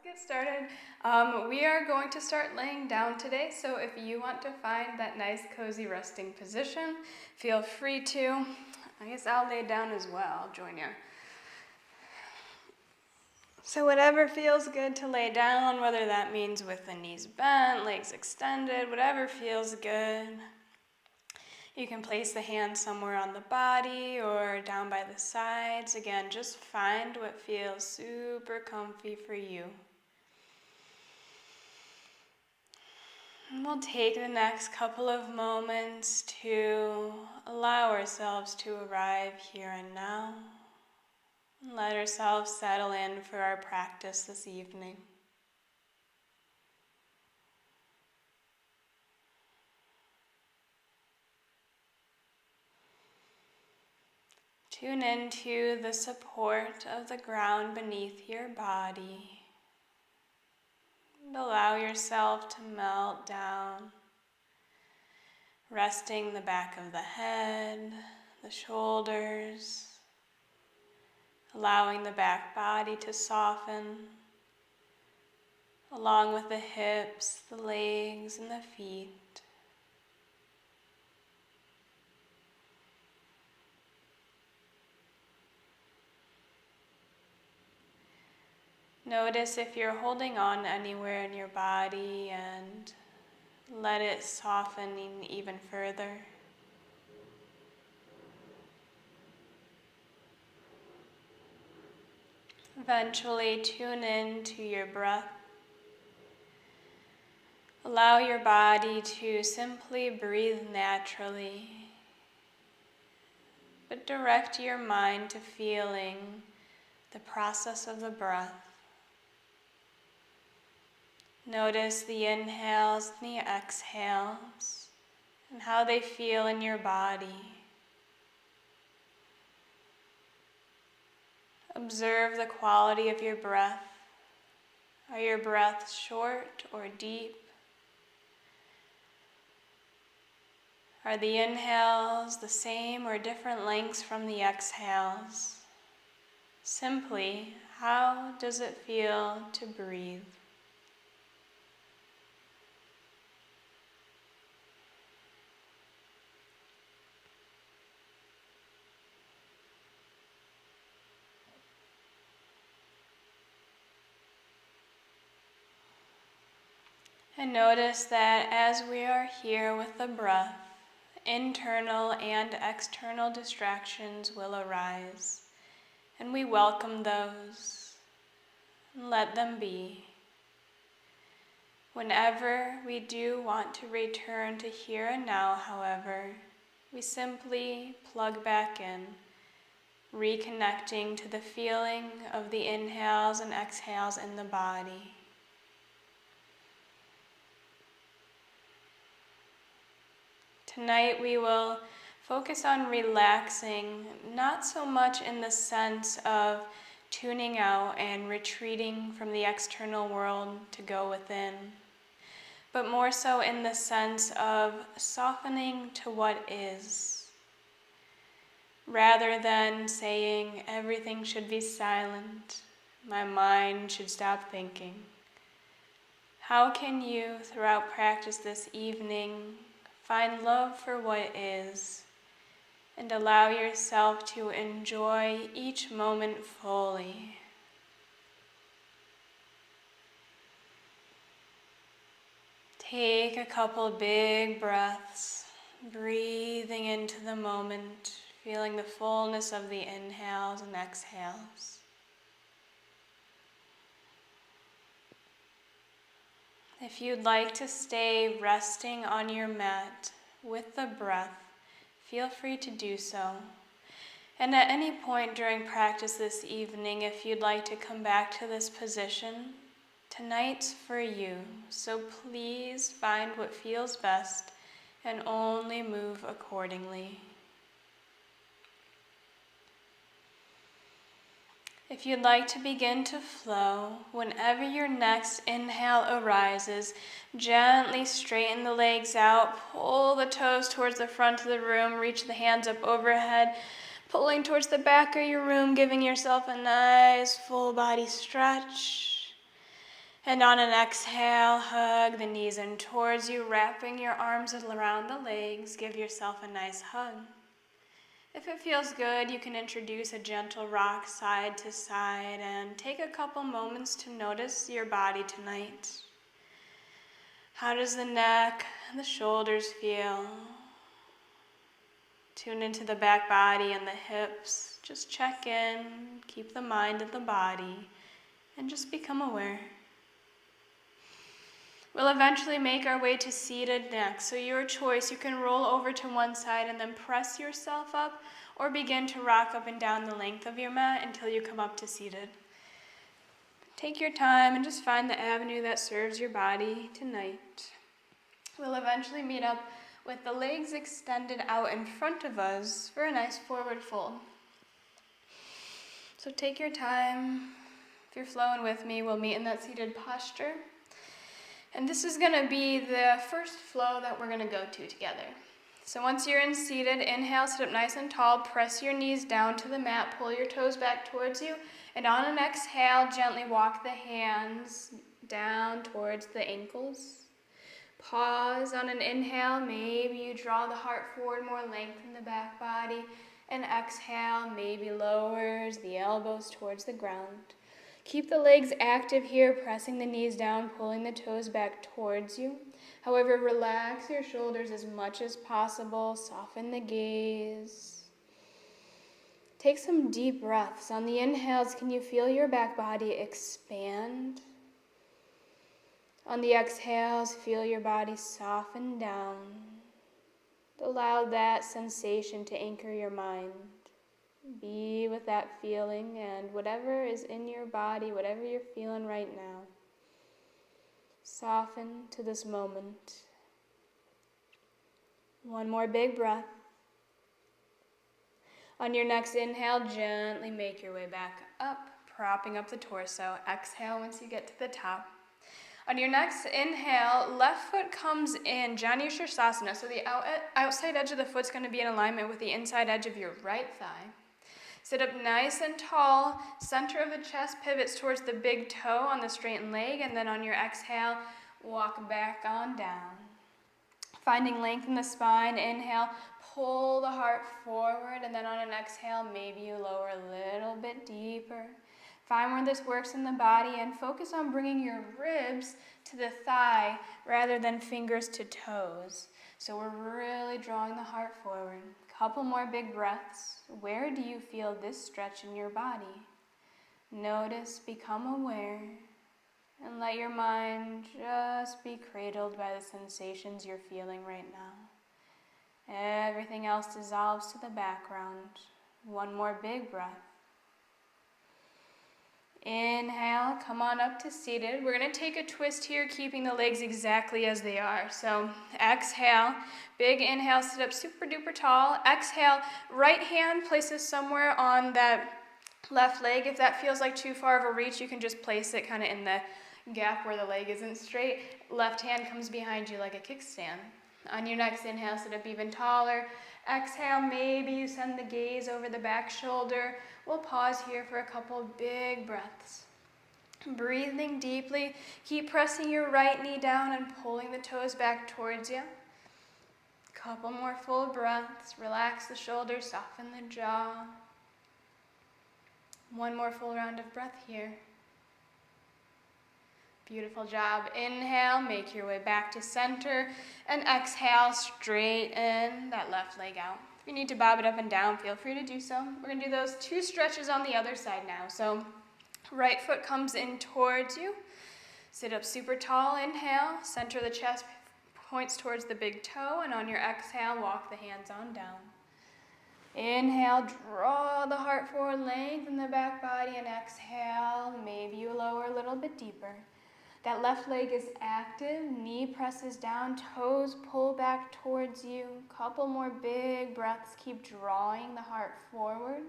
Get started. We are going to start laying down today, so if you want to find that nice cozy resting position, feel free to. I guess I'll lay down as well. I'll join you. So whatever feels good to lay down, whether that means with the knees bent, legs extended, whatever feels good. You can place the hands somewhere on the body or down by the sides. Again, just find what feels super comfy for you. And we'll take the next couple of moments to allow ourselves to arrive here and now. And let ourselves settle in for our practice this evening. Tune into the support of the ground beneath your body. And allow yourself to melt down, resting the back of the head, the shoulders, allowing the back body to soften, along with the hips, the legs, and the feet. Notice if you're holding on anywhere in your body and let it soften even further. Eventually tune in to your breath. Allow your body to simply breathe naturally, but direct your mind to feeling the process of the breath. Notice the inhales and the exhales and how they feel in your body. Observe the quality of your breath. Are your breaths short or deep? Are the inhales the same or different lengths from the exhales? Simply, how does it feel to breathe? And notice that as we are here with the breath, internal and external distractions will arise, and we welcome those and let them be. Whenever we do want to return to here and now, however, we simply plug back in, reconnecting to the feeling of the inhales and exhales in the body. Tonight we will focus on relaxing, not so much in the sense of tuning out and retreating from the external world to go within, but more so in the sense of softening to what is, rather than saying everything should be silent, my mind should stop thinking. How can you, throughout practice this evening, find love for what is, and allow yourself to enjoy each moment fully? Take a couple big breaths, breathing into the moment, feeling the fullness of the inhales and exhales. If you'd like to stay resting on your mat with the breath, feel free to do so. And at any point during practice this evening, if you'd like to come back to this position, tonight's for you. So please find what feels best and only move accordingly. If you'd like to begin to flow, whenever your next inhale arises, gently straighten the legs out, pull the toes towards the front of the room, reach the hands up overhead, pulling towards the back of your room, giving yourself a nice full body stretch. And on an exhale, hug the knees in towards you, wrapping your arms around the legs. Give yourself a nice hug. If it feels good, you can introduce a gentle rock side to side and take a couple moments to notice your body tonight. How does the neck and the shoulders feel? Tune into the back body and the hips. Just check in, keep the mind in the body, and just become aware. We'll eventually make our way to seated next, so your choice. You can roll over to one side and then press yourself up, or begin to rock up and down the length of your mat until you come up to seated. Take your time and just find the avenue that serves your body tonight. We'll eventually meet up with the legs extended out in front of us for a nice forward fold. So take your time. If you're flowing with me, we'll meet in that seated posture. And this is going to be the first flow that we're going to go to together. So once you're in seated, inhale, sit up nice and tall, press your knees down to the mat, pull your toes back towards you, and on an exhale, gently walk the hands down towards the ankles. Pause on an inhale, maybe you draw the heart forward, more length in the back body, and exhale, maybe lowers the elbows towards the ground. Keep the legs active here, pressing the knees down, pulling the toes back towards you. However, relax your shoulders as much as possible, soften the gaze. Take some deep breaths. On the inhales, can you feel your back body expand? On the exhales, feel your body soften down. Allow that sensation to anchor your mind. Be with that feeling and whatever is in your body, whatever you're feeling right now. Soften to this moment. One more big breath. On your next inhale, gently make your way back up, propping up the torso. Exhale once you get to the top. On your next inhale, left foot comes in, Janu Sirsasana. So the outside edge of the foot's going to be in alignment with the inside edge of your right thigh. Sit up nice and tall. Center of the chest pivots towards the big toe on the straightened leg, and then on your exhale, walk back on down. Finding length in the spine, inhale, pull the heart forward, and then on an exhale, maybe you lower a little bit deeper. Find where this works in the body and focus on bringing your ribs to the thigh rather than fingers to toes. So we're really drawing the heart forward. Couple more big breaths. Where do you feel this stretch in your body? Notice, become aware, and let your mind just be cradled by the sensations you're feeling right now. Everything else dissolves to the background. One more big breath. Inhale, come on up to seated. We're going to take a twist here, keeping the legs exactly as they are. So exhale, big inhale, sit up super duper tall. Exhale, right hand places somewhere on that left leg. If that feels like too far of a reach, you can just place it kind of in the gap where the leg isn't straight. Left hand comes behind you like a kickstand. On your next inhale, sit up even taller. Exhale, maybe you send the gaze over the back shoulder. We'll pause here for a couple big breaths. Breathing deeply. Keep pressing your right knee down and pulling the toes back towards you. Couple more full breaths. Relax the shoulders, soften the jaw. One more full round of breath here. Beautiful job. Inhale, make your way back to center, and exhale, straighten that left leg out. If you need to bob it up and down, feel free to do so. We're going to do those two stretches on the other side now. So right foot comes in towards you. Sit up super tall, inhale, center the chest points towards the big toe, and on your exhale, walk the hands on down. Inhale, draw the heart forward, lengthen the back body, and exhale, maybe you lower a little bit deeper. That left leg is active, knee presses down, toes pull back towards you. Couple more big breaths, keep drawing the heart forward.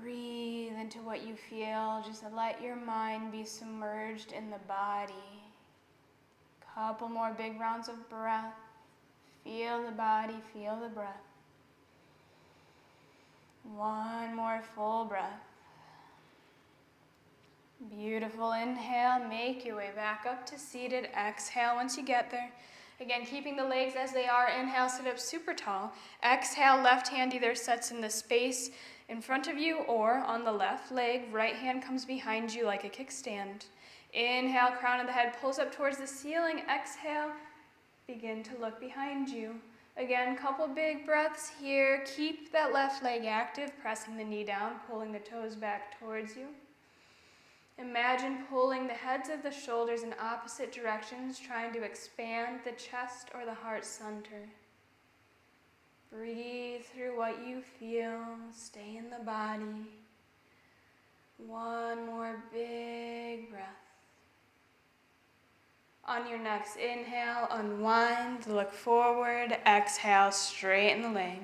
Breathe into what you feel, just let your mind be submerged in the body. Couple more big rounds of breath. Feel the body, feel the breath. One more full breath. Beautiful. Inhale, make your way back up to seated. Exhale once you get there. Again, keeping the legs as they are. Inhale, sit up super tall. Exhale, left hand either sets in the space in front of you or on the left leg. Right hand comes behind you like a kickstand. Inhale, crown of the head pulls up towards the ceiling. Exhale, begin to look behind you. Again, couple big breaths here. Keep that left leg active, pressing the knee down, pulling the toes back towards you. Imagine pulling the heads of the shoulders in opposite directions, trying to expand the chest or the heart center. Breathe through what you feel. Stay in the body. One more big breath. On your next inhale, unwind, look forward. Exhale, straighten the leg.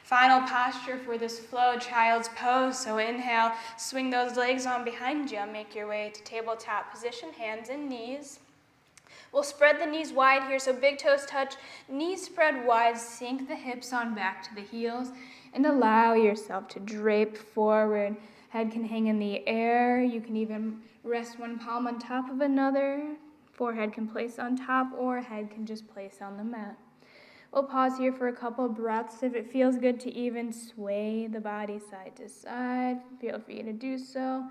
Final posture for this flow, child's pose. So inhale, swing those legs on behind you. Make your way to tabletop position, hands and knees. We'll spread the knees wide here, so big toes touch, knees spread wide, sink the hips on back to the heels, and allow yourself to drape forward. Head can hang in the air. You can even rest one palm on top of another. Forehead can place on top, or head can just place on the mat. We'll pause here for a couple breaths. If it feels good to even sway the body side to side, feel free to do so.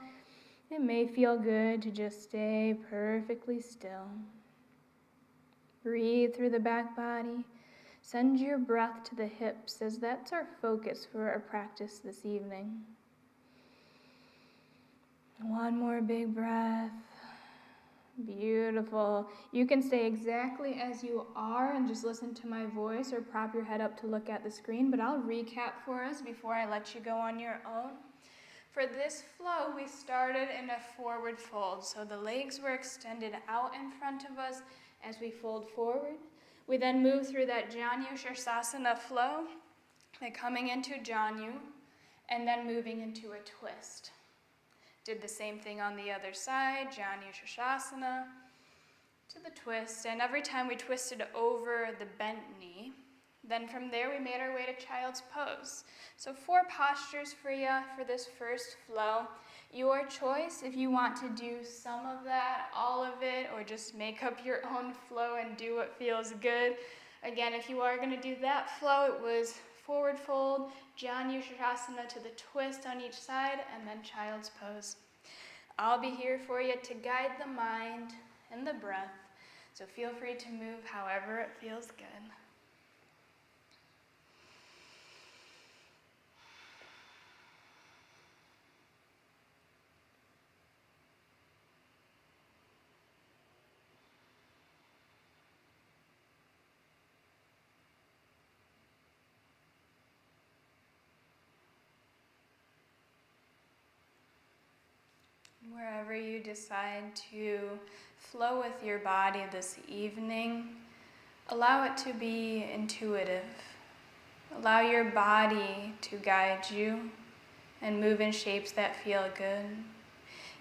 It may feel good to just stay perfectly still. Breathe through the back body. Send your breath to the hips, as that's our focus for our practice this evening. One more big breath. Beautiful. You can stay exactly as you are and just listen to my voice or prop your head up to look at the screen, but I'll recap for us before I let you go on your own. For this flow, we started in a forward fold, so the legs were extended out in front of us as we fold forward. We then move through that Janu Shirsasana flow, like coming into Janu, and then moving into a twist. Did the same thing on the other side, Janu Shirsasana, to the twist, and every time we twisted over the bent knee. Then from there we made our way to child's pose. So 4 postures for you for this first flow. Your choice if you want to do some of that, all of it, or just make up your own flow and do what feels good. Again, if you are going to do that flow, it was forward fold, Janu Shirsasana to the twist on each side, and then child's pose. I'll be here for you to guide the mind and the breath, so feel free to move however it feels good. Wherever you decide to flow with your body this evening, allow it to be intuitive. Allow your body to guide you and move in shapes that feel good.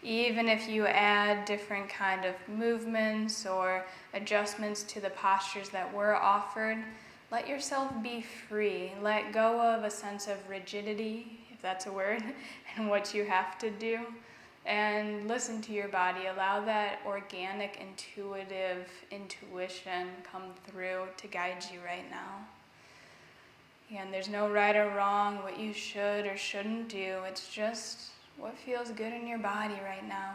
Even if you add different kind of movements or adjustments to the postures that were offered, let yourself be free. Let go of a sense of rigidity, if that's a word, and what you have to do. And listen to your body. Allow that organic, intuitive intuition come through to guide you right now. And there's no right or wrong, what you should or shouldn't do. It's just what feels good in your body right now.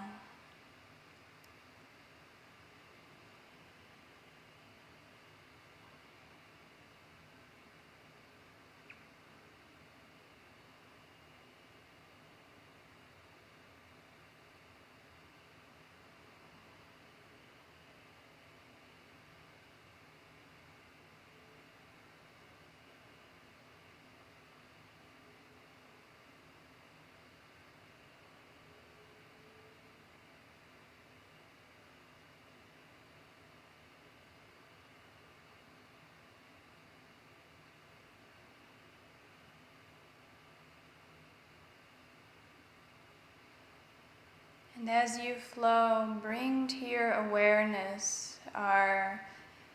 And as you flow, bring to your awareness our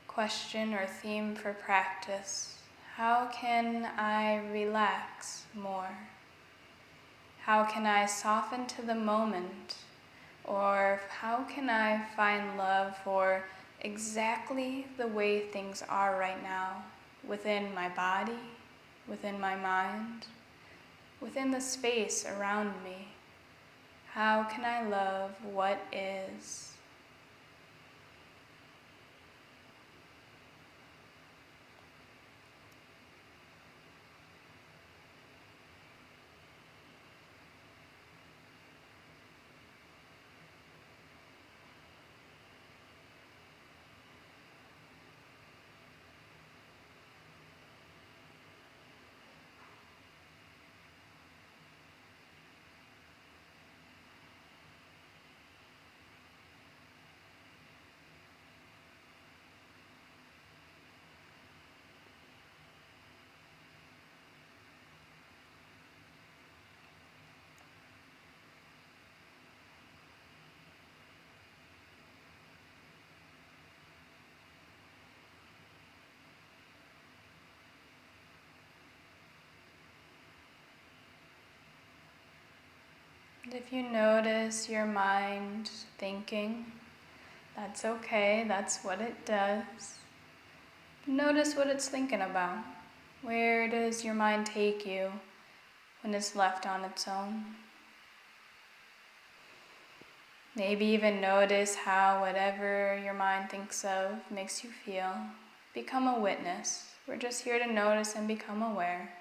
question or theme for practice. How can I relax more? How can I soften to the moment Or how can I find love for exactly the way things are right now, within my body, within my mind, within the space around me? How can I love what is? And if you notice your mind thinking, that's okay, that's what it does. Notice what it's thinking about. Where does your mind take you when it's left on its own? Maybe even notice how whatever your mind thinks of makes you feel. Become a witness. We're just here to notice and become aware.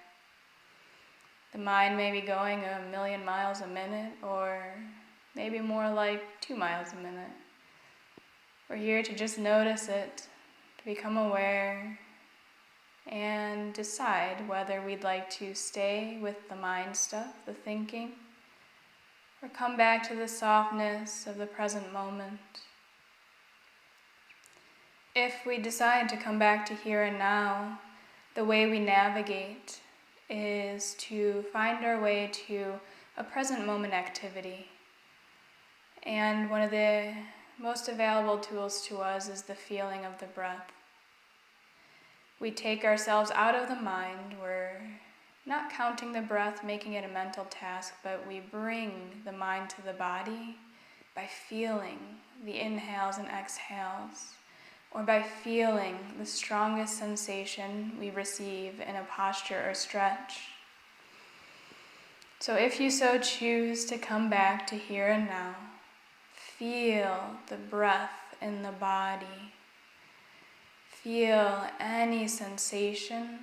The mind may be going 1,000,000 miles a minute, or maybe more like 2 miles a minute. We're here to just notice it, to become aware, and decide whether we'd like to stay with the mind stuff, the thinking, or come back to the softness of the present moment. If we decide to come back to here and now, the way we navigate is to find our way to a present moment activity. And one of the most available tools to us is the feeling of the breath. We take ourselves out of the mind. We're not counting the breath, making it a mental task, but we bring the mind to the body by feeling the inhales and exhales, or by feeling the strongest sensation we receive in a posture or stretch. So if you so choose to come back to here and now, feel the breath in the body. Feel any sensation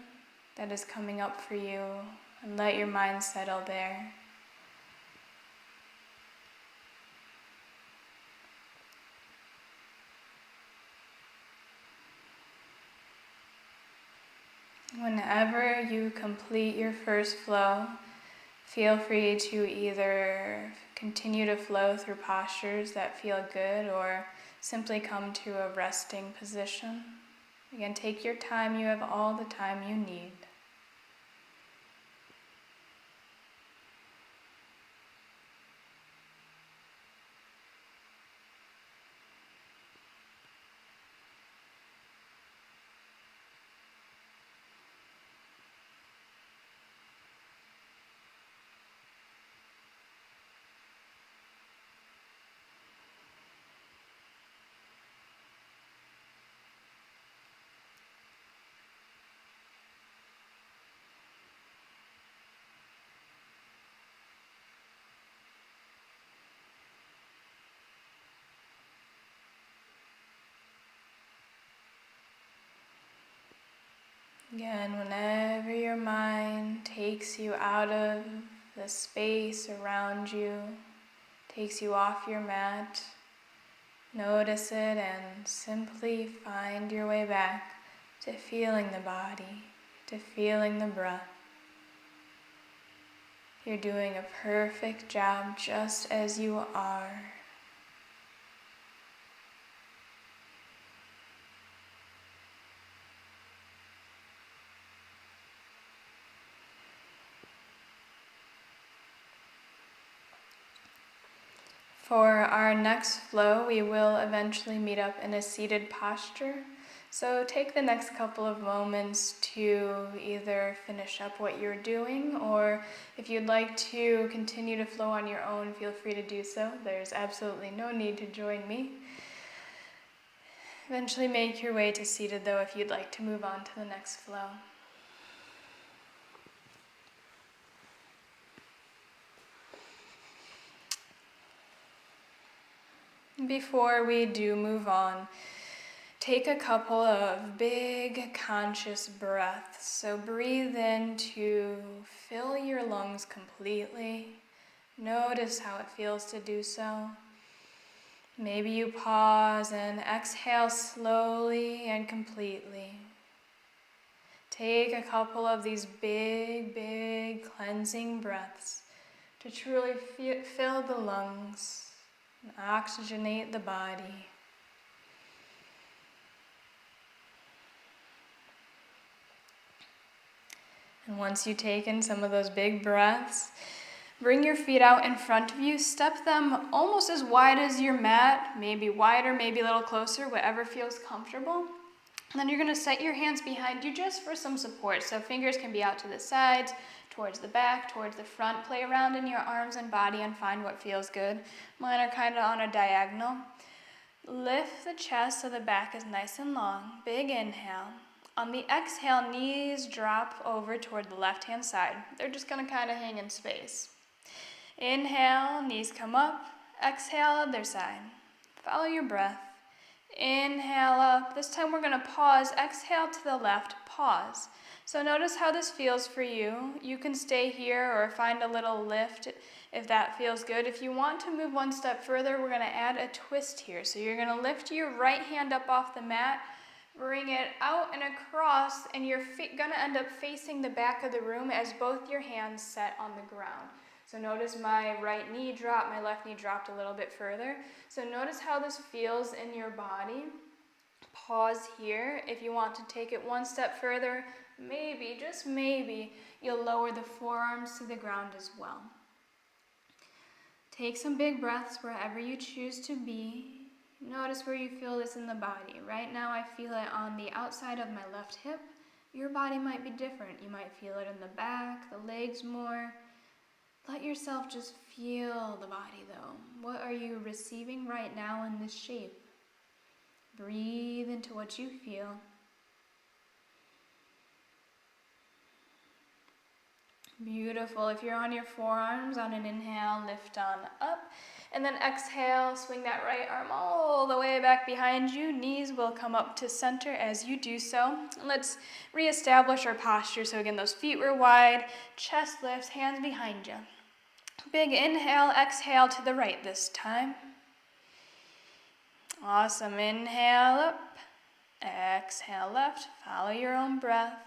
that is coming up for you, and let your mind settle there. Whenever you complete your first flow, feel free to either continue to flow through postures that feel good, or simply come to a resting position. Again, take your time. You have all the time you need. Again, whenever your mind takes you out of the space around you, takes you off your mat, notice it and simply find your way back to feeling the body, to feeling the breath. You're doing a perfect job just as you are. For our next flow, we will eventually meet up in a seated posture. So take the next couple of moments to either finish up what you're doing, or if you'd like to continue to flow on your own, feel free to do so. There's absolutely no need to join me. Eventually make your way to seated though if you'd like to move on to the next flow. Before we do move on, take a couple of big conscious breaths. So breathe in to fill your lungs completely. Notice how it feels to do so. Maybe you pause and exhale slowly and completely. Take a couple of these big cleansing breaths to truly fill the lungs and oxygenate the body. And once you've taken some of those big breaths, bring your feet out in front of you. Step them almost as wide as your mat, maybe wider, maybe a little closer, whatever feels comfortable. And then you're going to set your hands behind you just for some support. So fingers can be out to the sides, towards the back, towards the front. Play around in your arms and body and find what feels good. Mine are kind of on a diagonal. Lift the chest so the back is nice and long. Big inhale. On the exhale, knees drop over toward the left-hand side. They're just going to kind of hang in space. Inhale, knees come up. Exhale, other side. Follow your breath. Inhale up. This time we're going to pause. Exhale to the left, pause. So notice how this feels for you. You can stay here or find a little lift if that feels good. If you want to move one step further, we're going to add a twist here. So you're going to lift your right hand up off the mat, bring it out and across, and you're going to end up facing the back of the room as both your hands set on the ground. So notice my right knee dropped, my left knee dropped a little bit further. So notice how this feels in your body. Pause here. If you want to take it one step further, maybe, just maybe, you'll lower the forearms to the ground as well. Take some big breaths wherever you choose to be. Notice where you feel this in the body. Right now I feel it on the outside of my left hip. Your body might be different. You might feel it in the back, the legs more. Let yourself just feel the body though. What are you receiving right now in this shape? Breathe into what you feel. Beautiful. If you're on your forearms, on an inhale, lift on up. And then exhale, swing that right arm all the way back behind you. Knees will come up to center as you do so. And let's reestablish our posture. So again, those feet were wide, chest lifts, hands behind you. Big inhale, exhale to the right this time. Awesome. Inhale up, exhale left. Follow your own breath.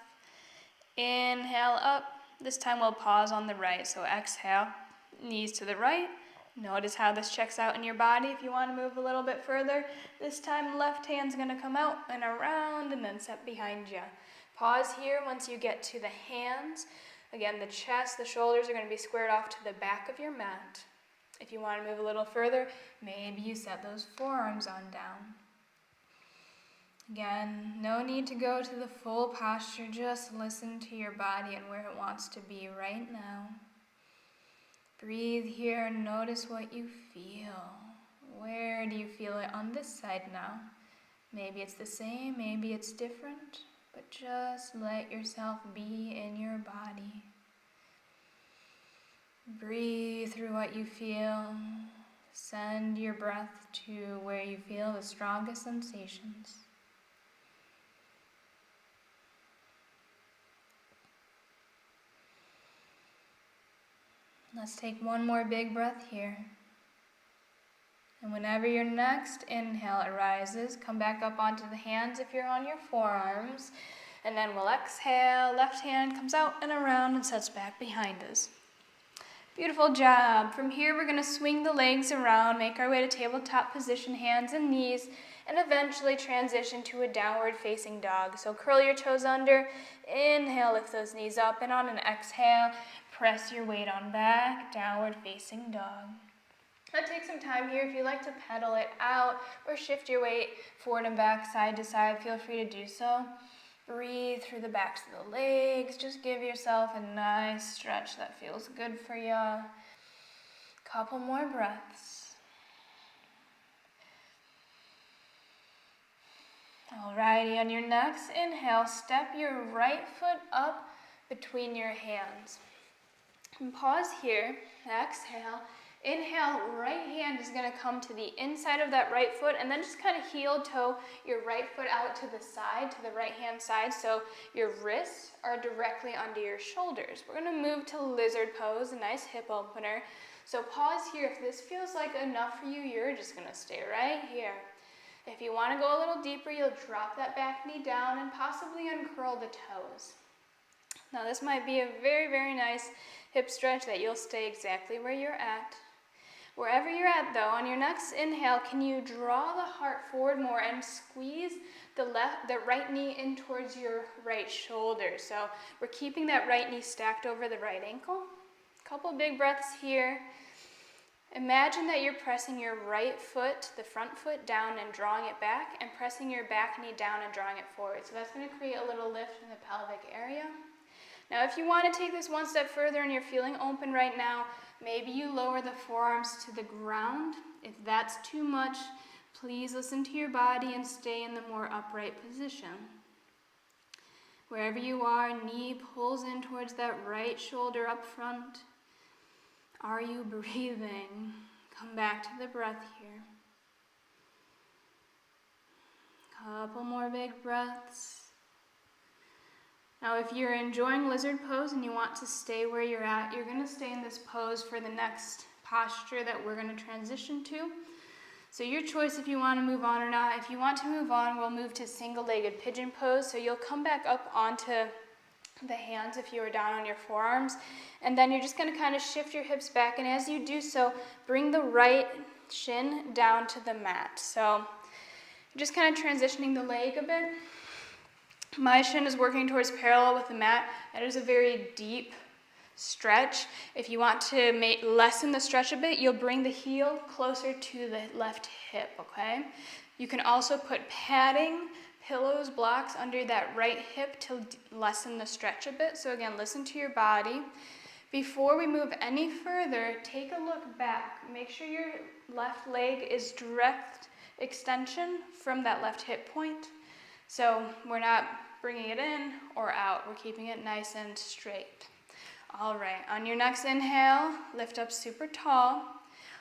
Inhale up. This time we'll pause on the right. So exhale, knees to the right. Notice how this checks out in your body. If you want to move a little bit further, this time left hand's going to come out and around and then set behind you. Pause here once you get to the hands. Again, the chest, the shoulders are going to be squared off to the back of your mat. If you want to move a little further, maybe you set those forearms on down. Again, no need to go to the full posture. Just listen to your body and where it wants to be right now. Breathe here and notice what you feel. Where do you feel it on this side now? Maybe it's the same, maybe it's different, but just let yourself be in your body. Breathe through what you feel. Send your breath to where you feel the strongest sensations. Let's take one more big breath here. And whenever your next inhale arises, come back up onto the hands if you're on your forearms. And then we'll exhale, left hand comes out and around and sets back behind us. Beautiful job. From here, we're going to swing the legs around, make our way to tabletop position, hands and knees, and eventually transition to a downward facing dog. So curl your toes under, inhale, lift those knees up, and on an exhale, press your weight on back, downward facing dog. Now take some time here. If you like to pedal it out or shift your weight forward and back, side to side, feel free to do so. Breathe through the backs of the legs. Just give yourself a nice stretch that feels good for you. Couple more breaths. Alrighty, on your next inhale, step your right foot up between your hands. And pause here, exhale. Inhale, right hand is going to come to the inside of that right foot, and then just kind of heel toe your right foot out to the side, to the right hand side, so your wrists are directly under your shoulders. We're going to move to lizard pose, a nice hip opener. So pause here. If this feels like enough for you, you're just going to stay right here. If you want to go a little deeper, you'll drop that back knee down and possibly uncurl the toes. Now this might be a very, very nice hip stretch that you'll stay exactly where you're at. Wherever you're at though, on your next inhale, can you draw the heart forward more and squeeze the right knee in towards your right shoulder? So we're keeping that right knee stacked over the right ankle. Couple big breaths here. Imagine that you're pressing your right foot, the front foot, down and drawing it back, and pressing your back knee down and drawing it forward. So that's going to create a little lift in the pelvic area. Now if you want to take this one step further and you're feeling open right now, maybe you lower the forearms to the ground. If that's too much, please listen to your body and stay in the more upright position. Wherever you are, knee pulls in towards that right shoulder up front. Are you breathing? Come back to the breath here. Couple more big breaths. Now if you're enjoying lizard pose and you want to stay where you're at, you're going to stay in this pose for the next posture that we're going to transition to. So your choice if you want to move on or not. If you want to move on, we'll move to single-legged pigeon pose. So you'll come back up onto the hands if you were down on your forearms. And then you're just going to kind of shift your hips back. And as you do so, bring the right shin down to the mat. So just kind of transitioning the leg a bit. My shin is working towards parallel with the mat. That is a very deep stretch. If you want to lessen the stretch a bit, you'll bring the heel closer to the left hip, okay? You can also put padding, pillows, blocks under that right hip to lessen the stretch a bit. So again, listen to your body. Before we move any further, take a look back. Make sure your left leg is direct extension from that left hip point. So we're not bringing it in or out. We're keeping it nice and straight. All right, on your next inhale, lift up super tall.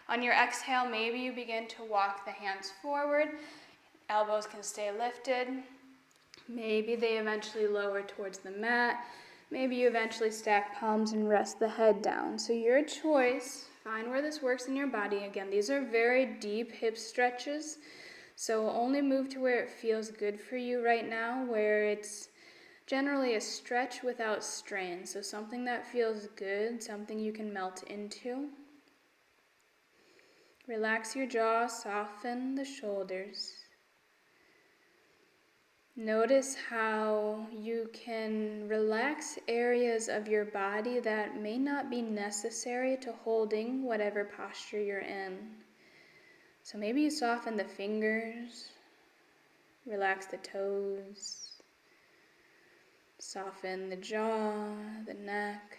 On your exhale, maybe you begin to walk the hands forward. Elbows can stay lifted. Maybe they eventually lower towards the mat. Maybe you eventually stack palms and rest the head down. So your choice, find where this works in your body. Again, these are very deep hip stretches. So only move to where it feels good for you right now, where it's generally a stretch without strain. So something that feels good, something you can melt into. Relax your jaw, soften the shoulders. Notice how you can relax areas of your body that may not be necessary to holding whatever posture you're in. So maybe you soften the fingers, relax the toes, soften the jaw, the neck.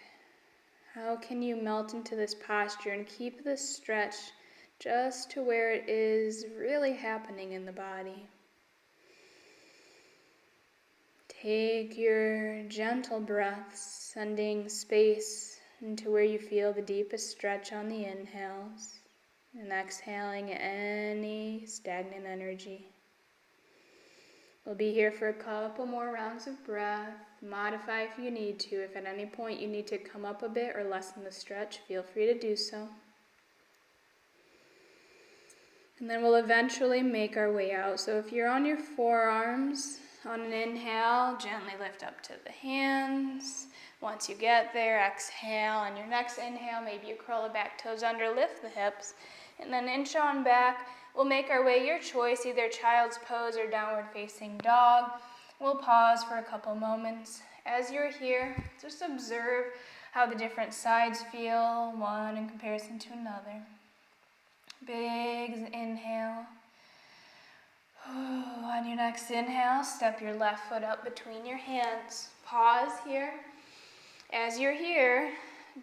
How can you melt into this posture and keep this stretch just to where it is really happening in the body? Take your gentle breaths, sending space into where you feel the deepest stretch on the inhales. And exhaling any stagnant energy. We'll be here for a couple more rounds of breath. Modify if you need to. If at any point you need to come up a bit or lessen the stretch, feel free to do so. And then we'll eventually make our way out. So if you're on your forearms, on an inhale, gently lift up to the hands. Once you get there, exhale. On your next inhale, maybe you curl the back toes under, lift the hips. And then inch on back. We'll make our way, your choice, either child's pose or downward facing dog. We'll pause for a couple moments. As you're here, just observe how the different sides feel, one in comparison to another. Big inhale. On your next inhale, step your left foot up between your hands. Pause here. As you're here,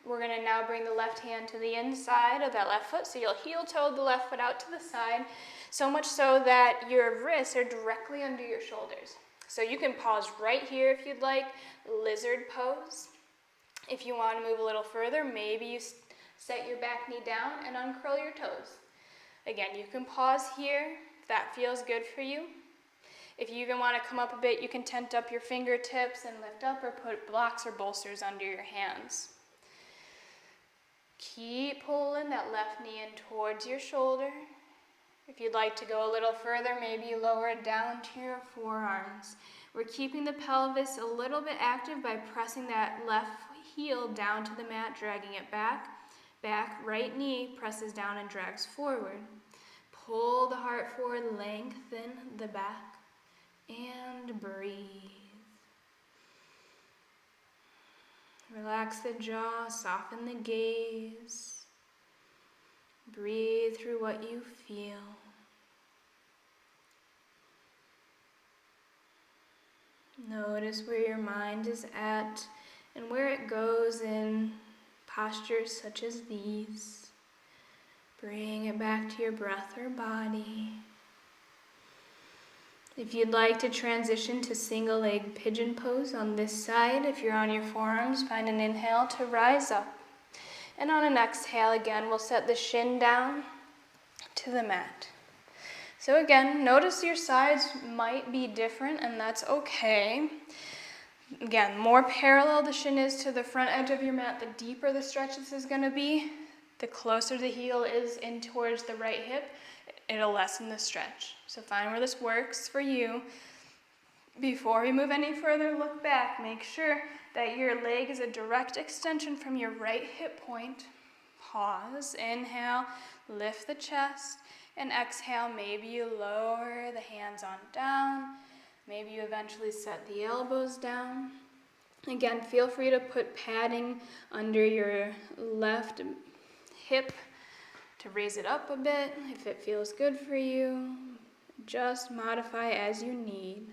we're going to now bring the left hand to the inside of that left foot. So you'll heel toe the left foot out to the side, so much so that your wrists are directly under your shoulders. So you can pause right here if you'd like, lizard pose. If you want to move a little further, maybe you set your back knee down and uncurl your toes. Again, you can pause here if that feels good for you. If you even want to come up a bit, you can tent up your fingertips and lift up or put blocks or bolsters under your hands. Keep pulling that left knee in towards your shoulder. If you'd like to go a little further, maybe you lower it down to your forearms. We're keeping the pelvis a little bit active by pressing that left heel down to the mat, dragging it back. Right knee presses down and drags forward. Pull the heart forward, lengthen the back, and breathe. Relax the jaw, soften the gaze. Breathe through what you feel. Notice where your mind is at and where it goes in postures such as these. Bring it back to your breath or body. If you'd like to transition to single leg pigeon pose on this side, if you're on your forearms, find an inhale to rise up. And on an exhale, again, we'll set the shin down to the mat. So again, notice your sides might be different, and that's okay. Again, more parallel the shin is to the front edge of your mat, the deeper the stretch this is going to be. The closer the heel is in towards the right hip, it'll lessen the stretch. So find where this works for you. Before we move any further, look back. Make sure that your leg is a direct extension from your right hip point. Pause, inhale, lift the chest, and exhale. Maybe you lower the hands on down. Maybe you eventually set the elbows down. Again, feel free to put padding under your left hip to raise it up a bit if it feels good for you. Just modify as you need.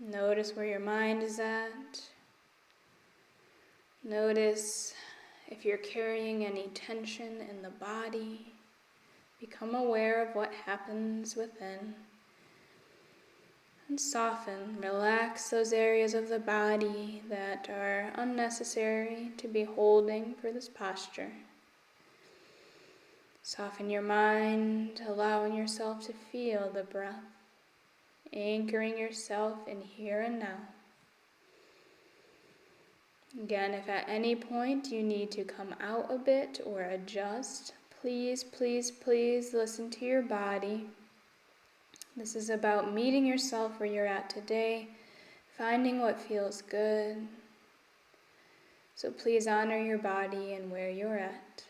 Notice where your mind is at. Notice if you're carrying any tension in the body. Become aware of what happens within. And soften, relax those areas of the body that are unnecessary to be holding for this posture. Soften your mind, allowing yourself to feel the breath, anchoring yourself in here and now. Again, if at any point you need to come out a bit or adjust, please, please, please listen to your body. This is about meeting yourself where you're at today, finding what feels good. So please honor your body and where you're at.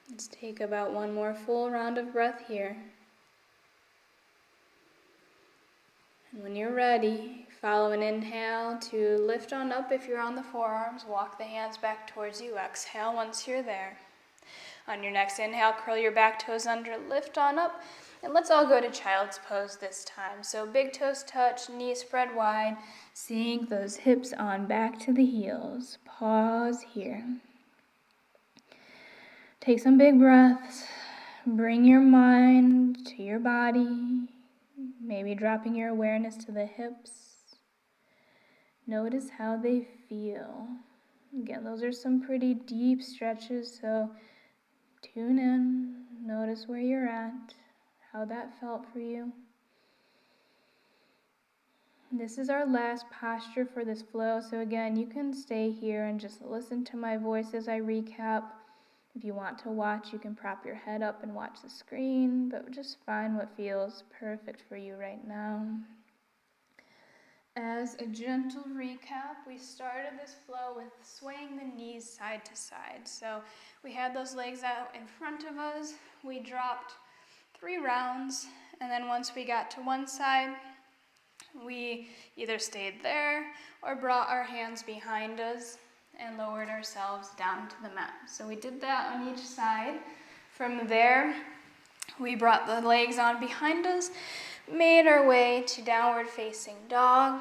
Let's take about one more full round of breath here. And when you're ready, follow an inhale to lift on up if you're on the forearms. Walk the hands back towards you. Exhale once you're there. On your next inhale, curl your back toes under, lift on up. And let's all go to child's pose this time. So big toes touch, knees spread wide. Sink those hips on back to the heels. Pause here. Take some big breaths. Bring your mind to your body. Maybe dropping your awareness to the hips. Notice how they feel. Again, those are some pretty deep stretches, so tune in. Notice where you're at, how that felt for you. This is our last posture for this flow, so again, you can stay here and just listen to my voice as I recap. If you want to watch, you can prop your head up and watch the screen, but just find what feels perfect for you right now. As a gentle recap, we started this flow with swaying the knees side to side. So we had those legs out in front of us. We dropped 3 rounds, and then once we got to one side, we either stayed there or brought our hands behind us and lowered ourselves down to the mat. So we did that on each side. From there, we brought the legs on behind us, made our way to downward facing dog.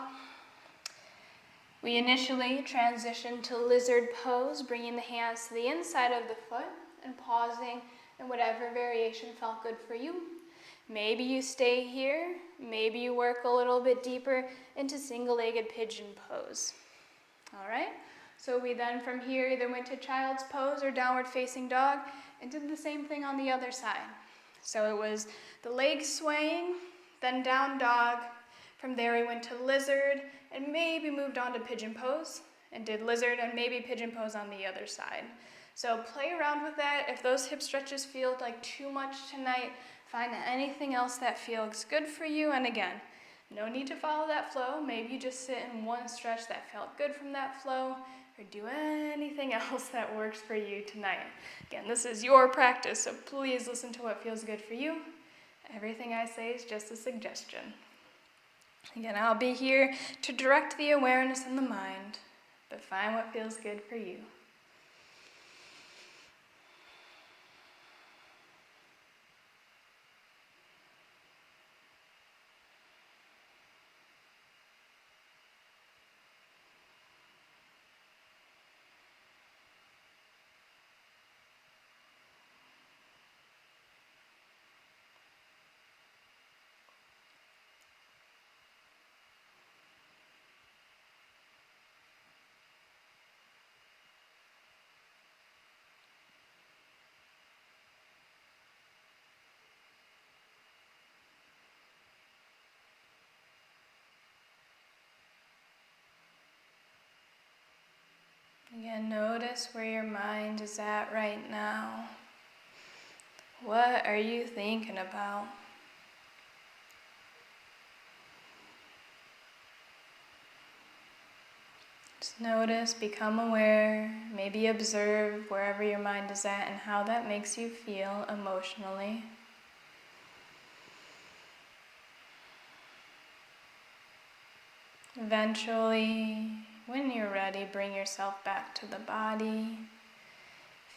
We initially transitioned to lizard pose, bringing the hands to the inside of the foot and pausing in whatever variation felt good for you. Maybe you stay here, maybe you work a little bit deeper into single-legged pigeon pose. All right, so we then from here either went to child's pose or downward facing dog and did the same thing on the other side. So it was the legs swaying, then down dog. From there we went to lizard and maybe moved on to pigeon pose and did lizard and maybe pigeon pose on the other side. So play around with that. If those hip stretches feel like too much tonight, find anything else that feels good for you. And again, no need to follow that flow. Maybe you just sit in one stretch that felt good from that flow, or do anything else that works for you tonight. Again, this is your practice, so please listen to what feels good for you. Everything I say is just a suggestion. Again, I'll be here to direct the awareness in the mind, but find what feels good for you. Again, notice where your mind is at right now. What are you thinking about? Just notice, become aware, maybe observe wherever your mind is at and how that makes you feel emotionally. Eventually, when you're ready, bring yourself back to the body,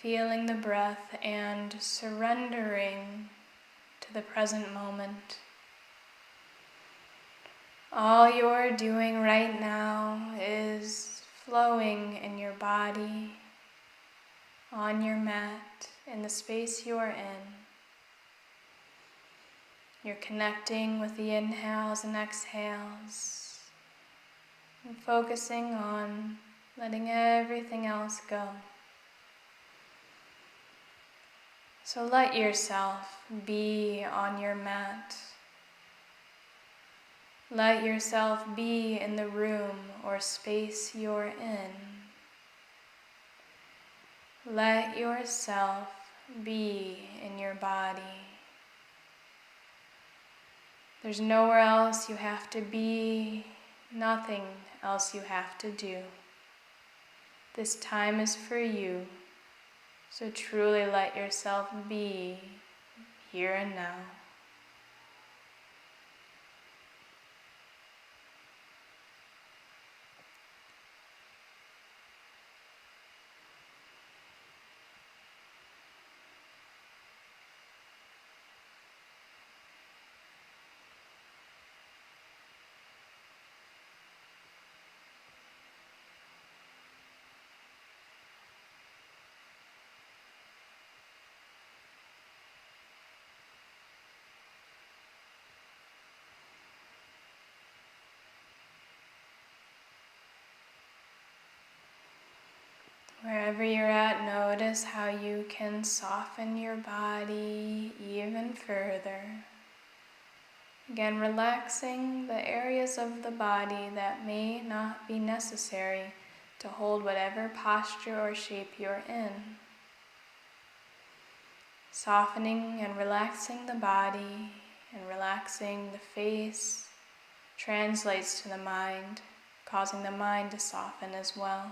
feeling the breath and surrendering to the present moment. All you're doing right now is flowing in your body, on your mat, in the space you're in. You're connecting with the inhales and exhales, and focusing on letting everything else go. So let yourself be on your mat. Let yourself be in the room or space you're in. Let yourself be in your body. There's nowhere else you have to be, nothing else you have to do. This time is for you, so truly let yourself be here and now. Wherever you're at, notice how you can soften your body even further. Again, relaxing the areas of the body that may not be necessary to hold whatever posture or shape you're in. Softening and relaxing the body and relaxing the face, translates to the mind, causing the mind to soften as well.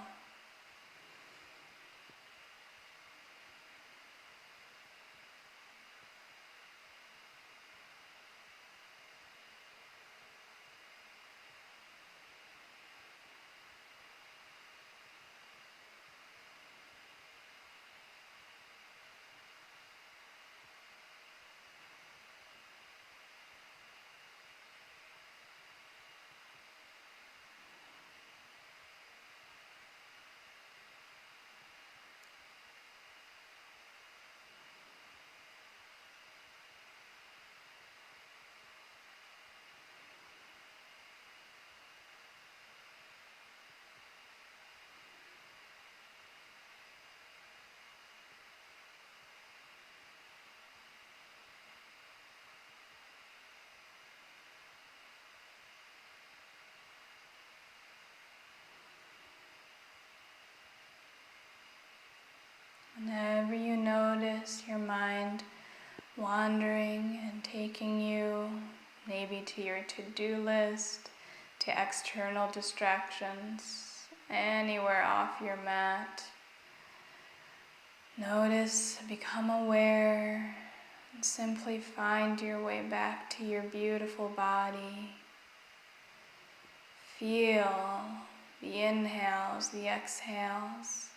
Whenever you notice your mind wandering and taking you maybe to your to-do list, to external distractions, anywhere off your mat, notice, become aware, and simply find your way back to your beautiful body. Feel the inhales, the exhales.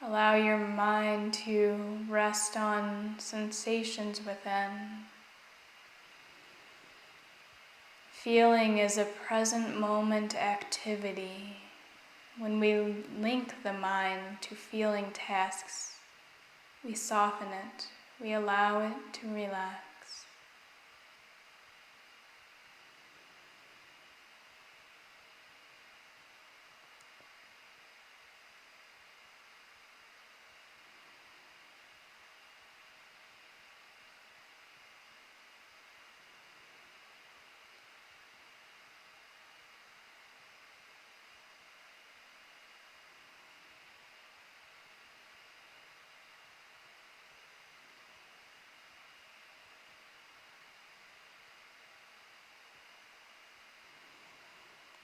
Allow your mind to rest on sensations within. Feeling is a present moment activity. When we link the mind to feeling tasks, we soften it, we allow it to relax.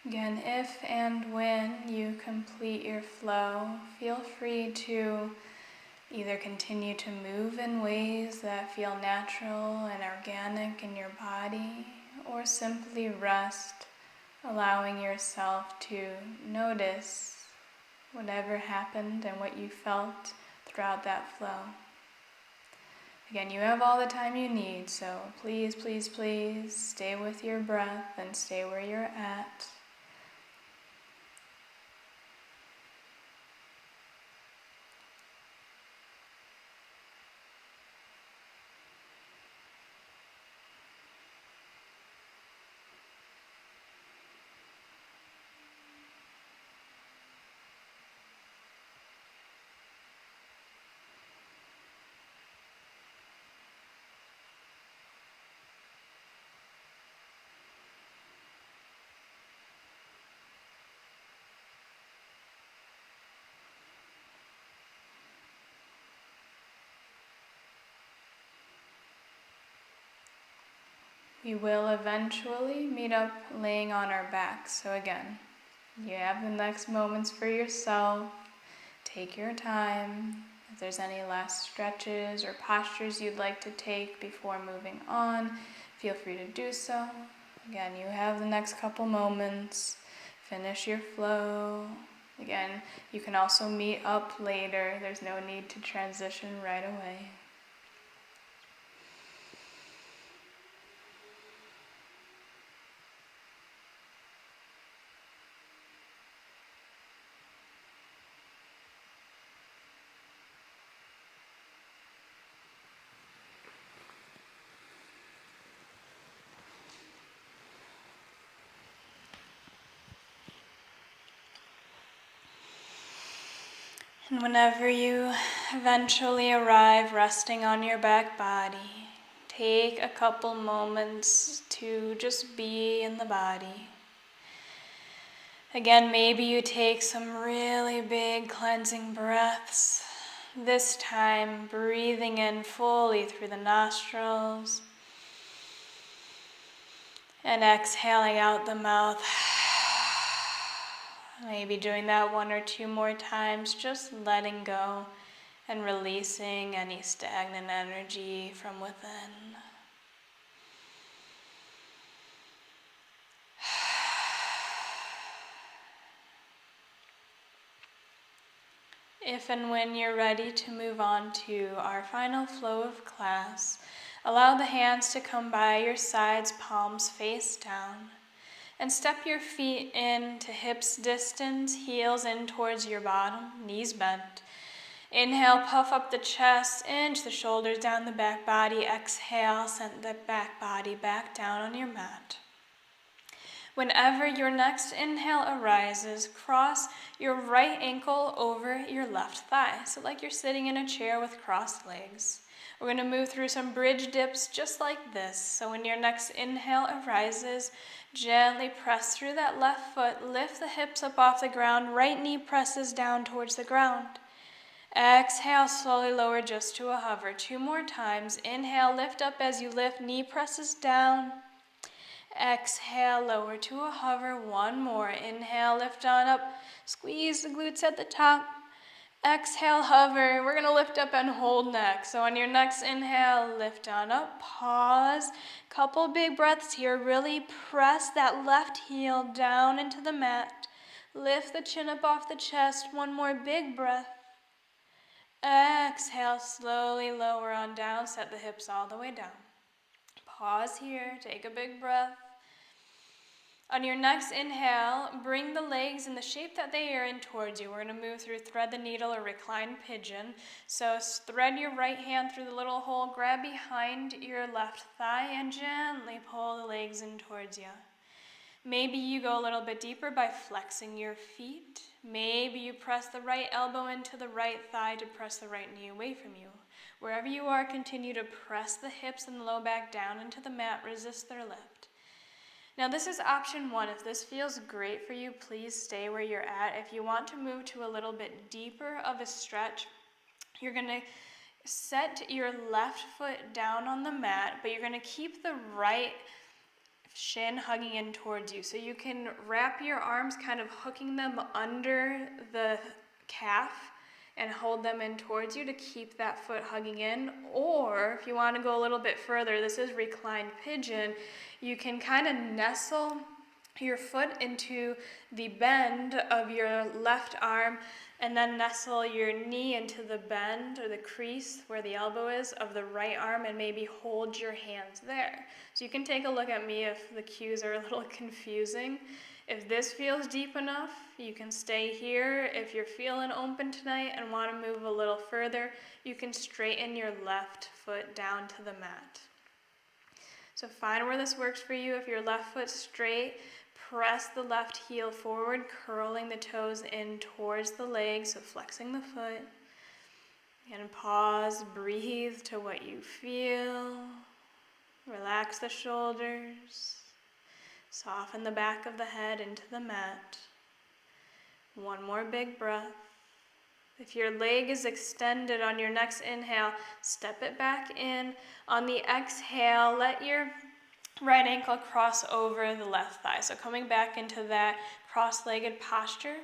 Again, if and when you complete your flow, feel free to either continue to move in ways that feel natural and organic in your body, or simply rest, allowing yourself to notice whatever happened and what you felt throughout that flow. Again, you have all the time you need, so please, please, please stay with your breath and stay where you're at. We will eventually meet up laying on our backs. So again, you have the next moments for yourself. Take your time. If there's any last stretches or postures you'd like to take before moving on, feel free to do so. Again, you have the next couple moments. Finish your flow. Again, you can also meet up later. There's no need to transition right away. And whenever you eventually arrive resting on your back body, take a couple moments to just be in the body. Again, maybe you take some really big cleansing breaths. This time, breathing in fully through the nostrils And exhaling out the mouth. Maybe doing that 1 or 2 more times, just letting go and releasing any stagnant energy from within. If and when you're ready to move on to our final flow of class, allow the hands to come by your sides, palms face down. And step your feet in to hips distance, heels in towards your bottom, knees bent. Inhale, puff up the chest, inch the shoulders down the back body. Exhale, send the back body back down on your mat. Whenever your next inhale arises, cross your right ankle over your left thigh. So like you're sitting in a chair with crossed legs. We're going to move through some bridge dips just like this. So when your next inhale arises, gently press through that left foot, lift the hips up off the ground, right knee presses down towards the ground. Exhale, slowly lower just to a hover. 2 more times. Inhale, lift up as you lift, knee presses down. Exhale, lower to a hover. 1 more. Inhale, lift on up. Squeeze the glutes at the top. Exhale, hover. We're going to lift up and hold next. So on your next inhale, lift on up. Pause. Couple big breaths here. Really press that left heel down into the mat. Lift the chin up off the chest. 1 more big breath. Exhale, slowly lower on down. Set the hips all the way down. Pause here. Take a big breath. On your next inhale, bring the legs in the shape that they are in towards you. We're going to move through thread the needle or reclined pigeon. So thread your right hand through the little hole, grab behind your left thigh, and gently pull the legs in towards you. Maybe you go a little bit deeper by flexing your feet. Maybe you press the right elbow into the right thigh to press the right knee away from you. Wherever you are, continue to press the hips and the low back down into the mat. Resist their lift. Now this is option 1. If this feels great for you, please stay where you're at. If you want to move to a little bit deeper of a stretch, you're going to set your left foot down on the mat, but you're going to keep the right shin hugging in towards you. So you can wrap your arms, kind of hooking them under the calf and hold them in towards you to keep that foot hugging in. Or if you want to go a little bit further, this is reclined pigeon. You can kind of nestle your foot into the bend of your left arm and then nestle your knee into the bend or the crease where the elbow is of the right arm and maybe hold your hands there. So you can take a look at me if the cues are a little confusing. If this feels deep enough, you can stay here. If you're feeling open tonight and want to move a little further, you can straighten your left foot down to the mat. So find where this works for you. If your left foot's straight, press the left heel forward, curling the toes in towards the leg, so flexing the foot. And pause, breathe to what you feel. Relax the shoulders. Soften the back of the head into the mat. 1 more big breath. If your leg is extended on your next inhale, step it back in. On the exhale, let your right ankle cross over the left thigh. So coming back into that cross-legged posture.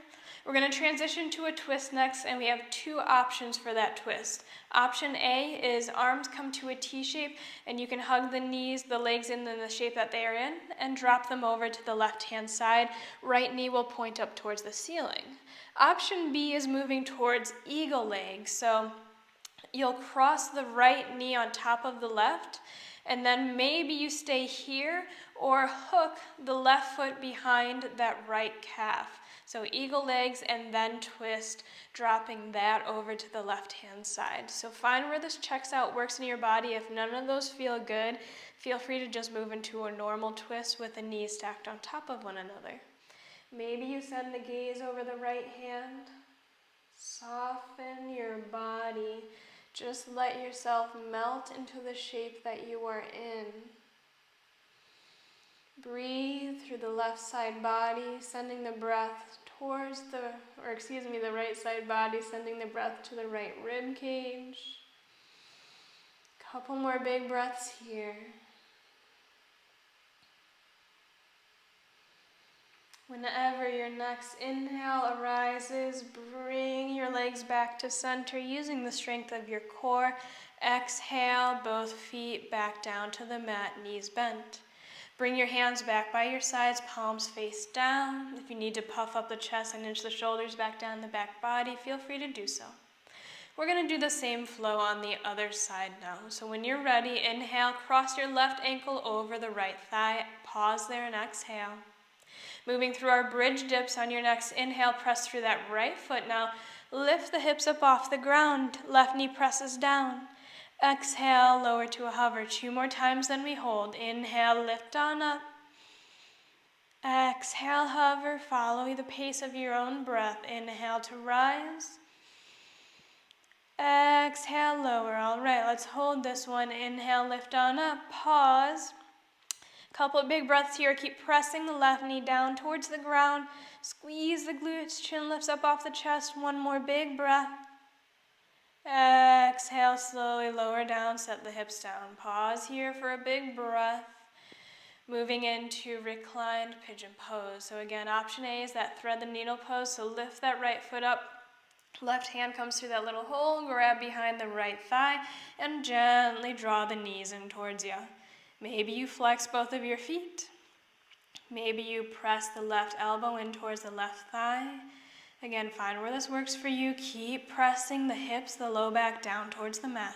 We're going to transition to a twist next, and we have 2 options for that twist. Option A is arms come to a T shape, and you can hug the knees, the legs in the shape that they are in, and drop them over to the left-hand side. Right knee will point up towards the ceiling. Option B is moving towards eagle legs. So you'll cross the right knee on top of the left, and then maybe you stay here or hook the left foot behind that right calf. So eagle legs and then twist, dropping that over to the left-hand side. So find where this checks out, works in your body. If none of those feel good, feel free to just move into a normal twist with the knees stacked on top of one another. Maybe you send the gaze over the right hand. Soften your body. Just let yourself melt into the shape that you are in. Breathe through the left side body, sending the breath towards the right side body, sending the breath to the right rib cage. Couple more big breaths here. Whenever your next inhale arises, bring your legs back to center using the strength of your core. Exhale, both feet back down to the mat, knees bent. Bring your hands back by your sides, palms face down. If you need to puff up the chest and inch the shoulders back down the back body, feel free to do so. We're going to do the same flow on the other side now. So when you're ready, inhale, cross your left ankle over the right thigh. Pause there and exhale. Moving through our bridge dips on your next inhale, press through that right foot. Now lift the hips up off the ground. Left knee presses down. Exhale, lower to a hover. 2 more times, then we hold. Inhale, lift on up. Exhale, hover. Follow the pace of your own breath. Inhale to rise. Exhale, lower. All right, let's hold this one. Inhale, lift on up. Pause. Couple of big breaths here. Keep pressing the left knee down towards the ground. Squeeze the glutes. Chin lifts up off the chest. One more big breath. Exhale, slowly lower down. Set the hips down. Pause here for a big breath. Moving into reclined pigeon pose. So again, option A is that thread the needle pose. So lift that right foot up. Left hand comes through that little hole. Grab behind the right thigh and gently draw the knees in towards you. Maybe you flex both of your feet. Maybe you press the left elbow in towards the left thigh. Again, find where this works for you. Keep pressing the hips, the low back down towards the mat.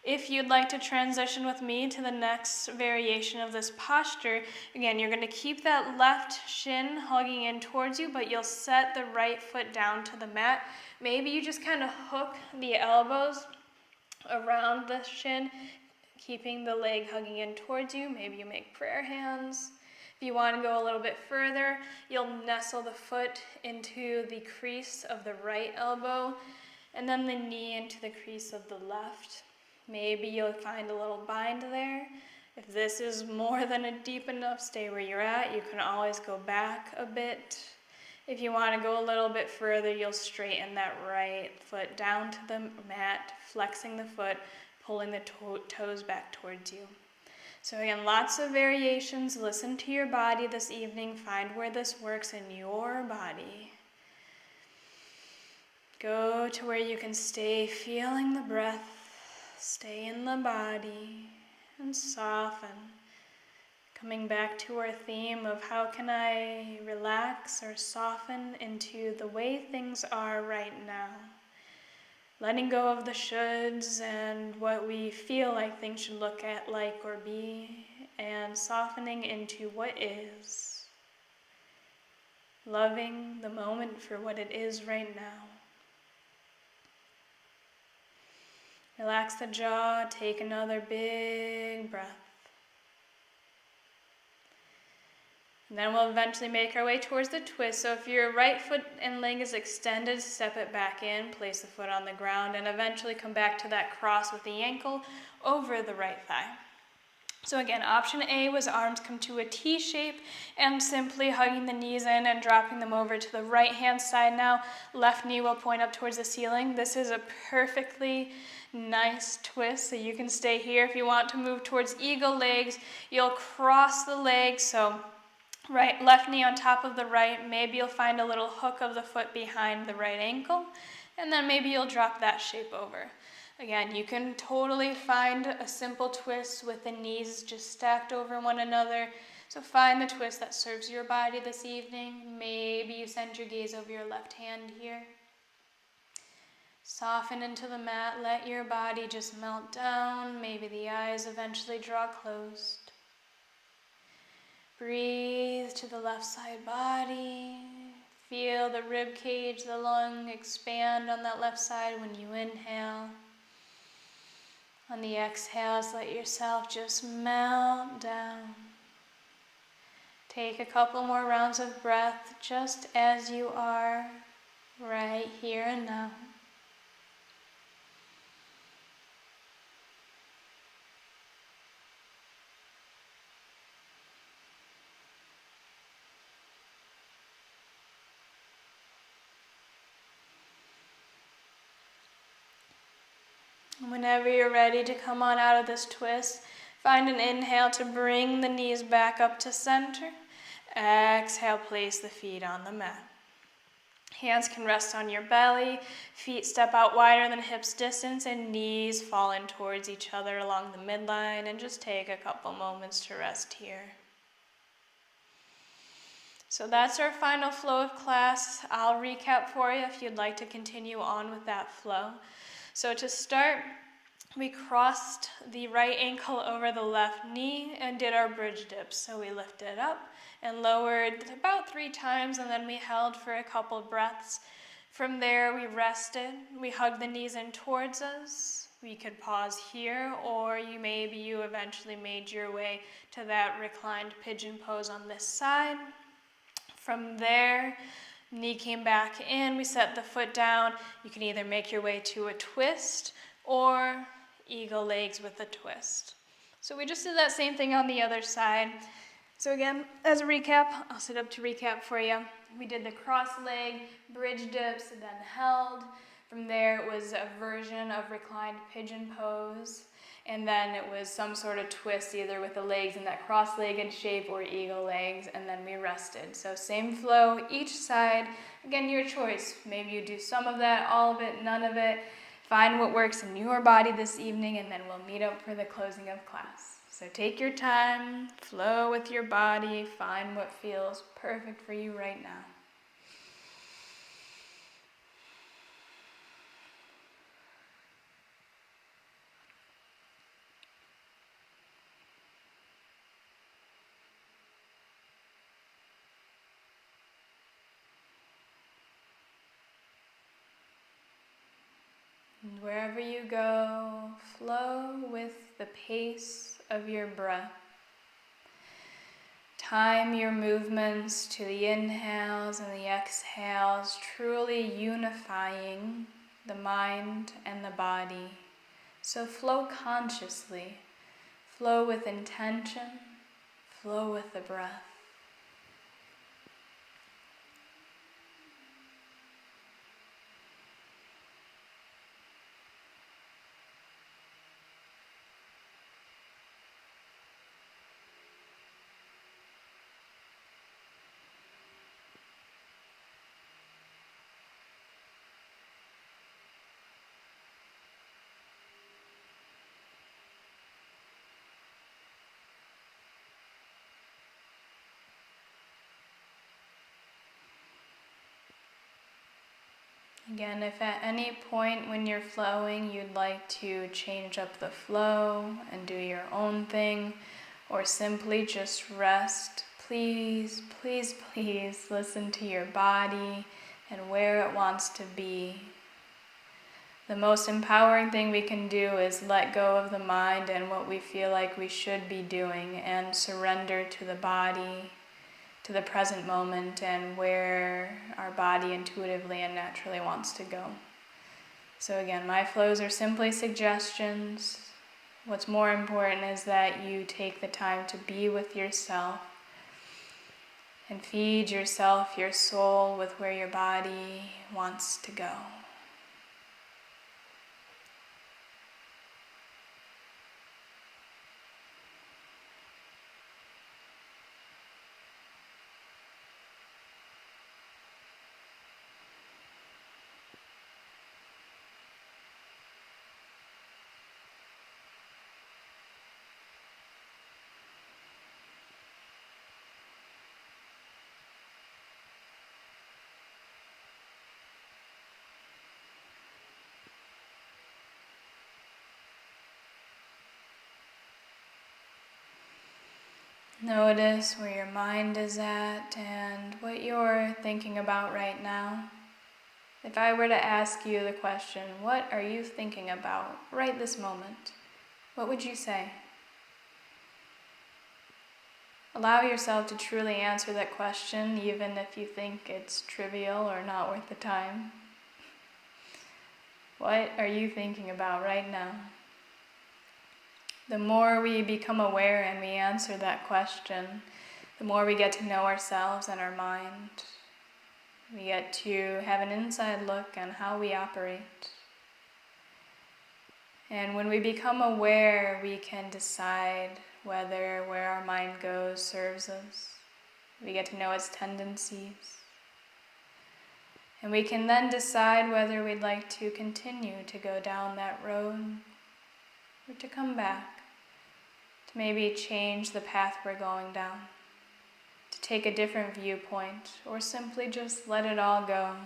If you'd like to transition with me to the next variation of this posture, again, you're going to keep that left shin hugging in towards you, but you'll set the right foot down to the mat. Maybe you just kind of hook the elbows around the shin, keeping the leg hugging in towards you. Maybe you make prayer hands. If you want to go a little bit further, you'll nestle the foot into the crease of the right elbow, and then the knee into the crease of the left. Maybe you'll find a little bind there. If this is more than a deep enough, stay where you're at. You can always go back a bit. If you want to go a little bit further, you'll straighten that right foot down to the mat, flexing the foot, pulling the toes back towards you. So again, lots of variations. Listen to your body this evening. Find where this works in your body. Go to where you can stay feeling the breath. Stay in the body and soften. Coming back to our theme of how can I relax or soften into the way things are right now. Letting go of the shoulds and what we feel like things should look at, like, or be, and softening into what is. Loving the moment for what it is right now. Relax the jaw, take another big breath. And then we'll eventually make our way towards the twist. So if your right foot and leg is extended, step it back in, place the foot on the ground, and eventually come back to that cross with the ankle over the right thigh. So again, option A was arms come to a T shape and simply hugging the knees in and dropping them over to the right hand side now. Left knee will point up towards the ceiling. This is a perfectly nice twist, so you can stay here. If you want to move towards eagle legs, you'll cross the legs, so left knee on top of the right. Maybe you'll find a little hook of the foot behind the right ankle, and then maybe you'll drop that shape over. Again, you can totally find a simple twist with the knees just stacked over one another. So find the twist that serves your body this evening. Maybe you send your gaze over your left hand here. Soften into the mat. Let your body just melt down. Maybe the eyes eventually draw closed. Breathe to the left side body. Feel the rib cage, the lung expand on that left side when you inhale. On the exhales, let yourself just melt down. Take a couple more rounds of breath just as you are, right here and now. Whenever you're ready to come on out of this twist, find an inhale to bring the knees back up to center. Exhale, place the feet on the mat. Hands can rest on your belly, feet step out wider than hips distance, and knees fall in towards each other along the midline, and just take a couple moments to rest here. So that's our final flow of class. I'll recap for you if you'd like to continue on with that flow. So to start, we crossed the right ankle over the left knee and did our bridge dips. So we lifted up and lowered about 3 times, and then we held for a couple breaths. From there, we rested. We hugged the knees in towards us. We could pause here, or maybe you eventually made your way to that reclined pigeon pose on this side. From there, knee came back in. We set the foot down. You can either make your way to a twist or eagle legs with a twist. So we just did that same thing on the other side. So again, as a recap, I'll sit up to recap for you. We did the cross leg, bridge dips, and then held. From there, it was a version of reclined pigeon pose. And then it was some sort of twist, either with the legs in that cross-legged shape or eagle legs, and then we rested. So same flow, each side. Again, your choice. Maybe you do some of that, all of it, none of it. Find what works in your body this evening, and then we'll meet up for the closing of class. So take your time, flow with your body, find what feels perfect for you right now. And wherever you go, flow with the pace of your breath. Time your movements to the inhales and the exhales, truly unifying the mind and the body. So flow consciously, flow with intention, flow with the breath. Again, if at any point when you're flowing you'd like to change up the flow and do your own thing, or simply just rest, please, please, please listen to your body and where it wants to be. The most empowering thing we can do is let go of the mind and what we feel like we should be doing, and surrender to the body, to the present moment, and where our body intuitively and naturally wants to go. So again, my flows are simply suggestions. What's more important is that you take the time to be with yourself and feed yourself, your soul, with where your body wants to go. Notice where your mind is at and what you're thinking about right now. If I were to ask you the question, what are you thinking about right this moment? What would you say? Allow yourself to truly answer that question, even if you think it's trivial or not worth the time. What are you thinking about right now? The more we become aware and we answer that question, the more we get to know ourselves and our mind. We get to have an inside look on how we operate. And when we become aware, we can decide whether where our mind goes serves us, We get to know its tendencies. And we can then decide whether we'd like to continue to go down that road or to come back, to maybe change the path we're going down, to take a different viewpoint, or simply just let it all go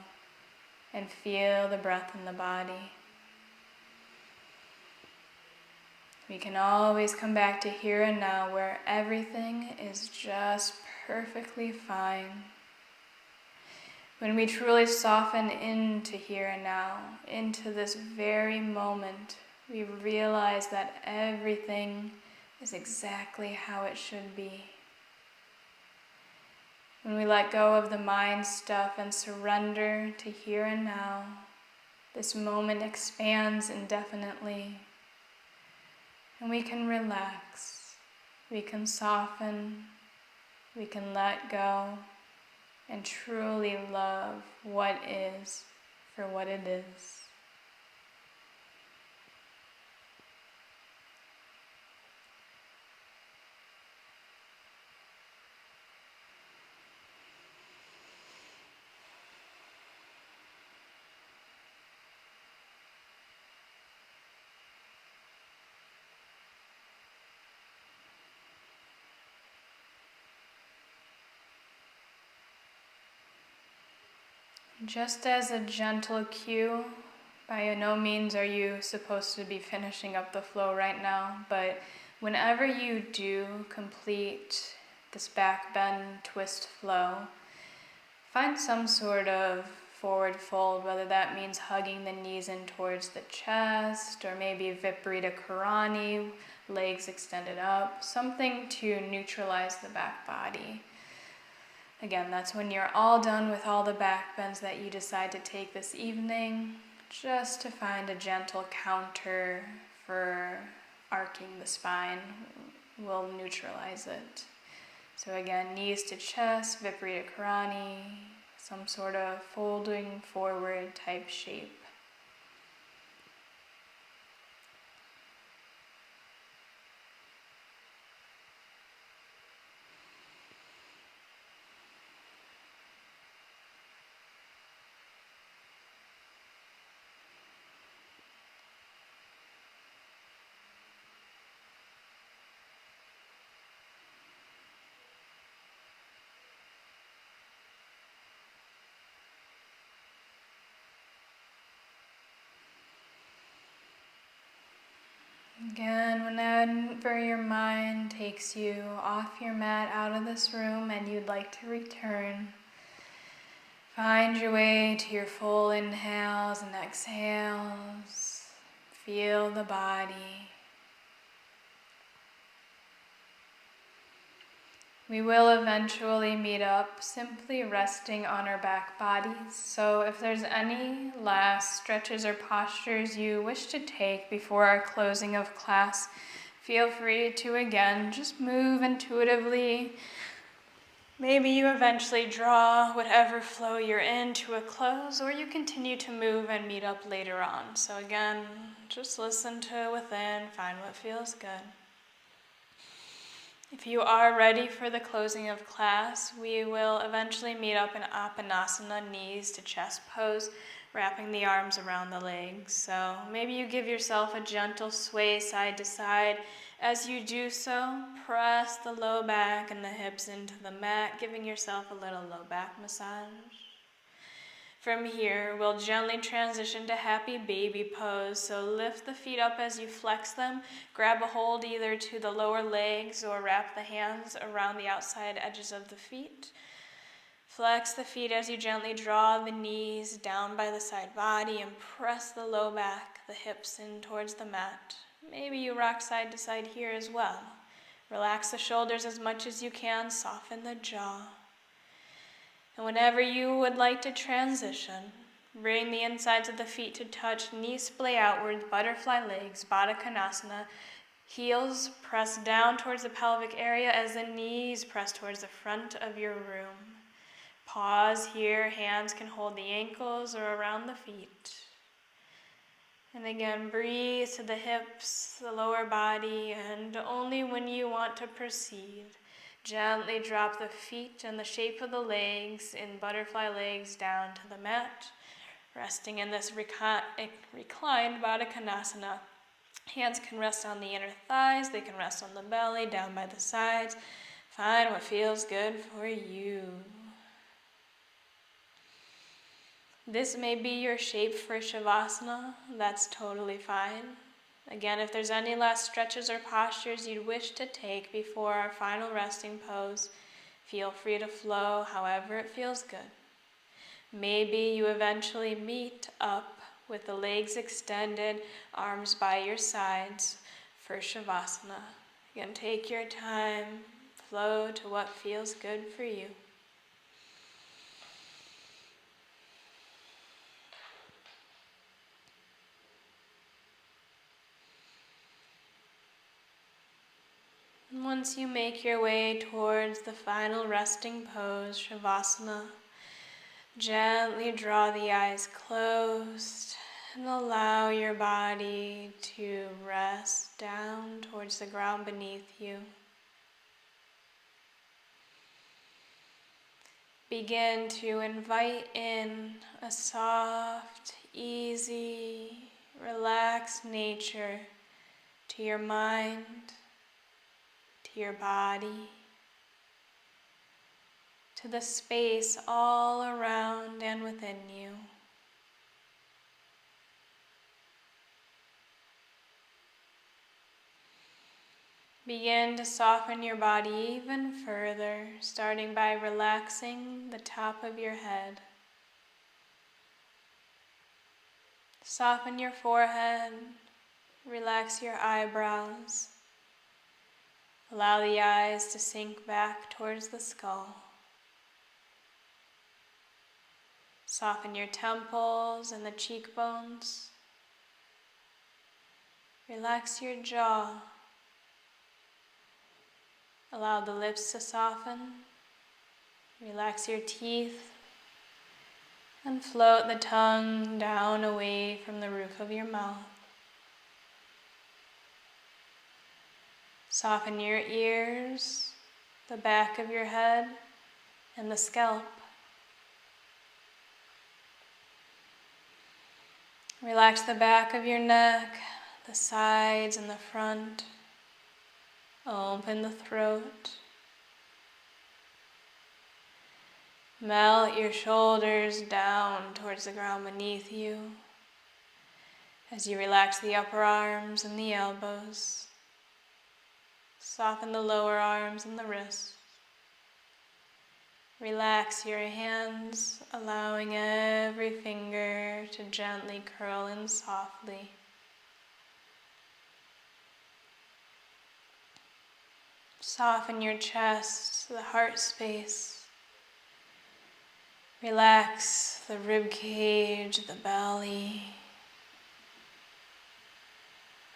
and feel the breath in the body. We can always come back to here and now where everything is just perfectly fine. When we truly soften into here and now, into this very moment, we realize that everything is exactly how it should be. When we let go of the mind stuff and surrender to here and now, this moment expands indefinitely. And we can relax, we can soften, we can let go, and truly love what is for what it is. Just as a gentle cue, by no means are you supposed to be finishing up the flow right now, but whenever you do complete this back bend twist flow, find some sort of forward fold, whether that means hugging the knees in towards the chest, or maybe Viparita Karani, legs extended up, something to neutralize the back body. Again, that's when you're all done with all the back bends that you decide to take this evening, just to find a gentle counter for arcing the spine will neutralize it. So again, knees to chest, Viparita Karani, some sort of folding forward type shape. Again, whenever your mind takes you off your mat out of this room and you'd like to return, find your way to your full inhales and exhales. Feel the body. We will eventually meet up simply resting on our back bodies. So if there's any last stretches or postures you wish to take before our closing of class, feel free to again just move intuitively. Maybe you eventually draw whatever flow you're in to a close, or you continue to move and meet up later on. So again, just listen to within, find what feels good. If you are ready for the closing of class, we will eventually meet up in Apanasana, knees to chest pose, wrapping the arms around the legs. So maybe you give yourself a gentle sway side to side. As you do so, press the low back and the hips into the mat, giving yourself a little low back massage. From here, we'll gently transition to happy baby pose. So lift the feet up as you flex them. Grab a hold either to the lower legs or wrap the hands around the outside edges of the feet. Flex the feet as you gently draw the knees down by the side body and press the low back, the hips in towards the mat. Maybe you rock side to side here as well. Relax the shoulders as much as you can, soften the jaw. And whenever you would like to transition, bring the insides of the feet to touch, knees splay outwards, butterfly legs, Baddha Konasana. Heels press down towards the pelvic area as the knees press towards the front of your room. Pause here, hands can hold the ankles or around the feet. And again, breathe to the hips, the lower body, and only when you want to proceed, Gently drop the feet and the shape of the legs in butterfly legs down to the mat, resting in this reclined Baddha Konasana. Hands can rest on the inner thighs, they can rest on the belly, down by the sides. Find what feels good for you. This may be your shape for Shavasana, that's totally fine. Again, if there's any last stretches or postures you'd wish to take before our final resting pose, feel free to flow however it feels good. Maybe you eventually meet up with the legs extended, arms by your sides for Shavasana. Again, take your time, flow to what feels good for you. And once you make your way towards the final resting pose, Shavasana, gently draw the eyes closed and allow your body to rest down towards the ground beneath you. Begin to invite in a soft, easy, relaxed nature to your mind, to your body, to the space all around and within you. Begin to soften your body even further, starting by relaxing the top of your head. Soften your forehead, relax your eyebrows. Allow the eyes to sink back towards the skull. Soften your temples and the cheekbones. Relax your jaw. Allow the lips to soften. Relax your teeth. And float the tongue down away from the roof of your mouth. Soften your ears, the back of your head, and the scalp. Relax the back of your neck, the sides and the front. Open the throat. Melt your shoulders down towards the ground beneath you as you relax the upper arms and the elbows. Soften the lower arms and the wrists. Relax your hands, allowing every finger to gently curl in softly. Soften your chest, the heart space. Relax the rib cage, the belly.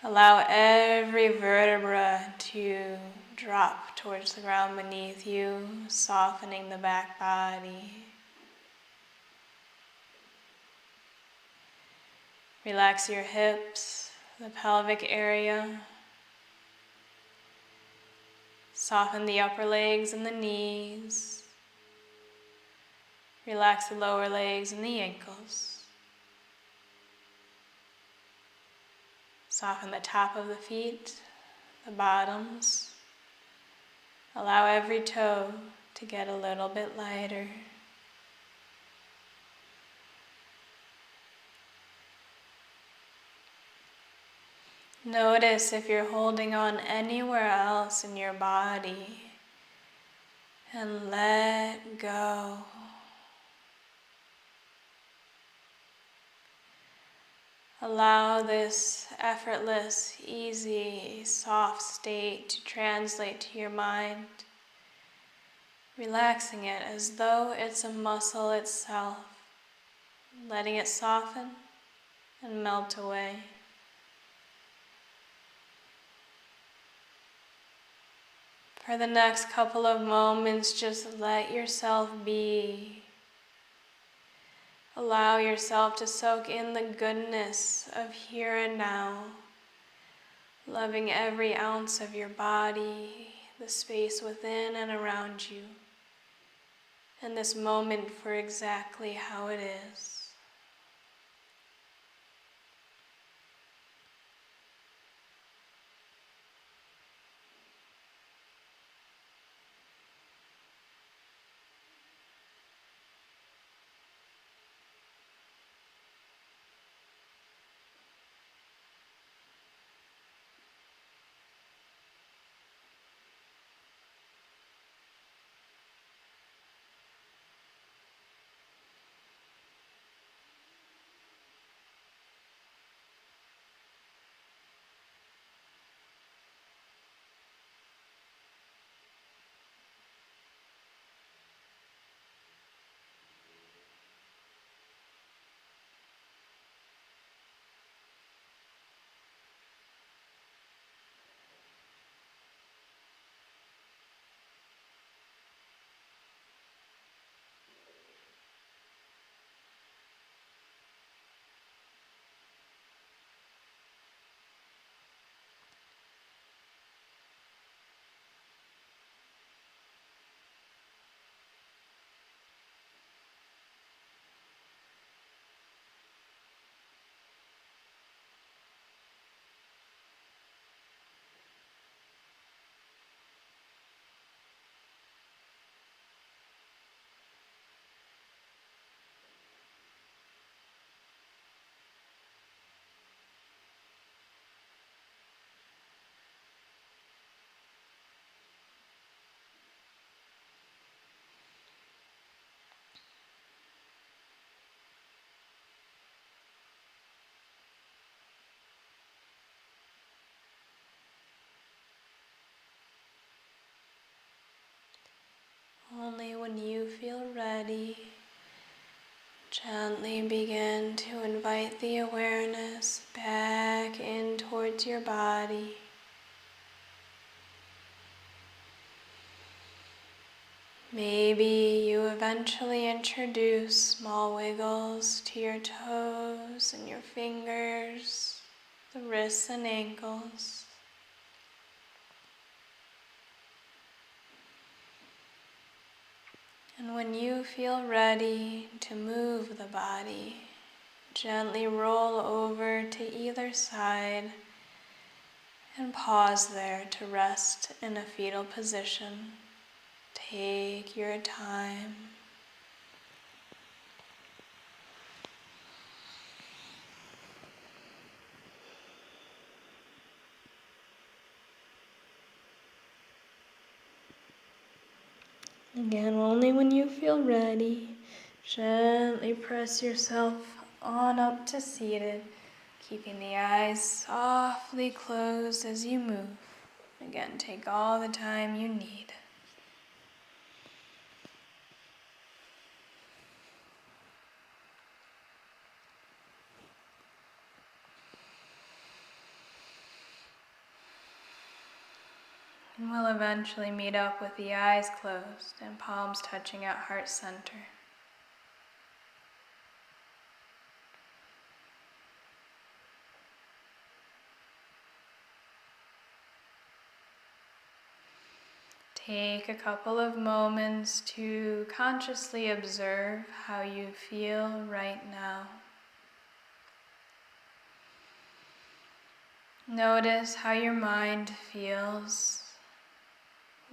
Allow every vertebra to drop towards the ground beneath you, softening the back body. Relax your hips, the pelvic area. Soften the upper legs and the knees. Relax the lower legs and the ankles. Soften the top of the feet, the bottoms. Allow every toe to get a little bit lighter. Notice if you're holding on anywhere else in your body, and let go. Allow this effortless, easy, soft state to translate to your mind, relaxing it as though it's a muscle itself, letting it soften and melt away. For the next couple of moments, just let yourself be. Allow yourself to soak in the goodness of here and now, loving every ounce of your body, the space within and around you, and this moment for exactly how it is. Only when you feel ready, gently begin to invite the awareness back in towards your body. Maybe you eventually introduce small wiggles to your toes and your fingers, the wrists and ankles. And when you feel ready to move the body, gently roll over to either side and pause there to rest in a fetal position. Take your time. Again, only when you feel ready, gently press yourself on up to seated, keeping the eyes softly closed as you move. Again, take all the time you need. And we'll eventually meet up with the eyes closed and palms touching at heart center. Take a couple of moments to consciously observe how you feel right now. Notice how your mind feels.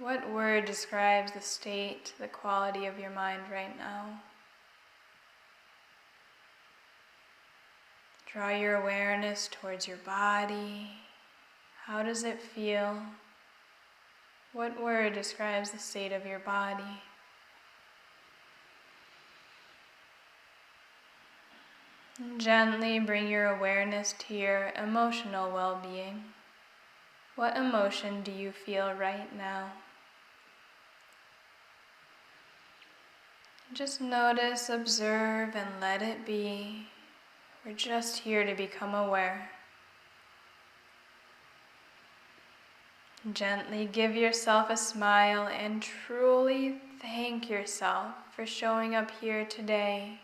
What word describes the state, the quality of your mind right now? Draw your awareness towards your body. How does it feel? What word describes the state of your body? And gently bring your awareness to your emotional well-being. What emotion do you feel right now? Just notice, observe, and let it be. We're just here to become aware. Gently give yourself a smile and truly thank yourself for showing up here today,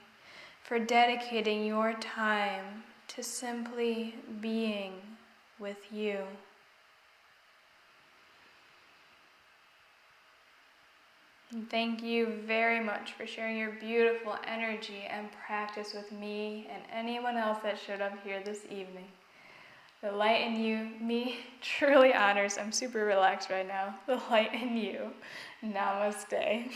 for dedicating your time to simply being with you. And thank you very much for sharing your beautiful energy and practice with me and anyone else that showed up here this evening. The light in me truly honors. I'm super relaxed right now. The light in you. Namaste.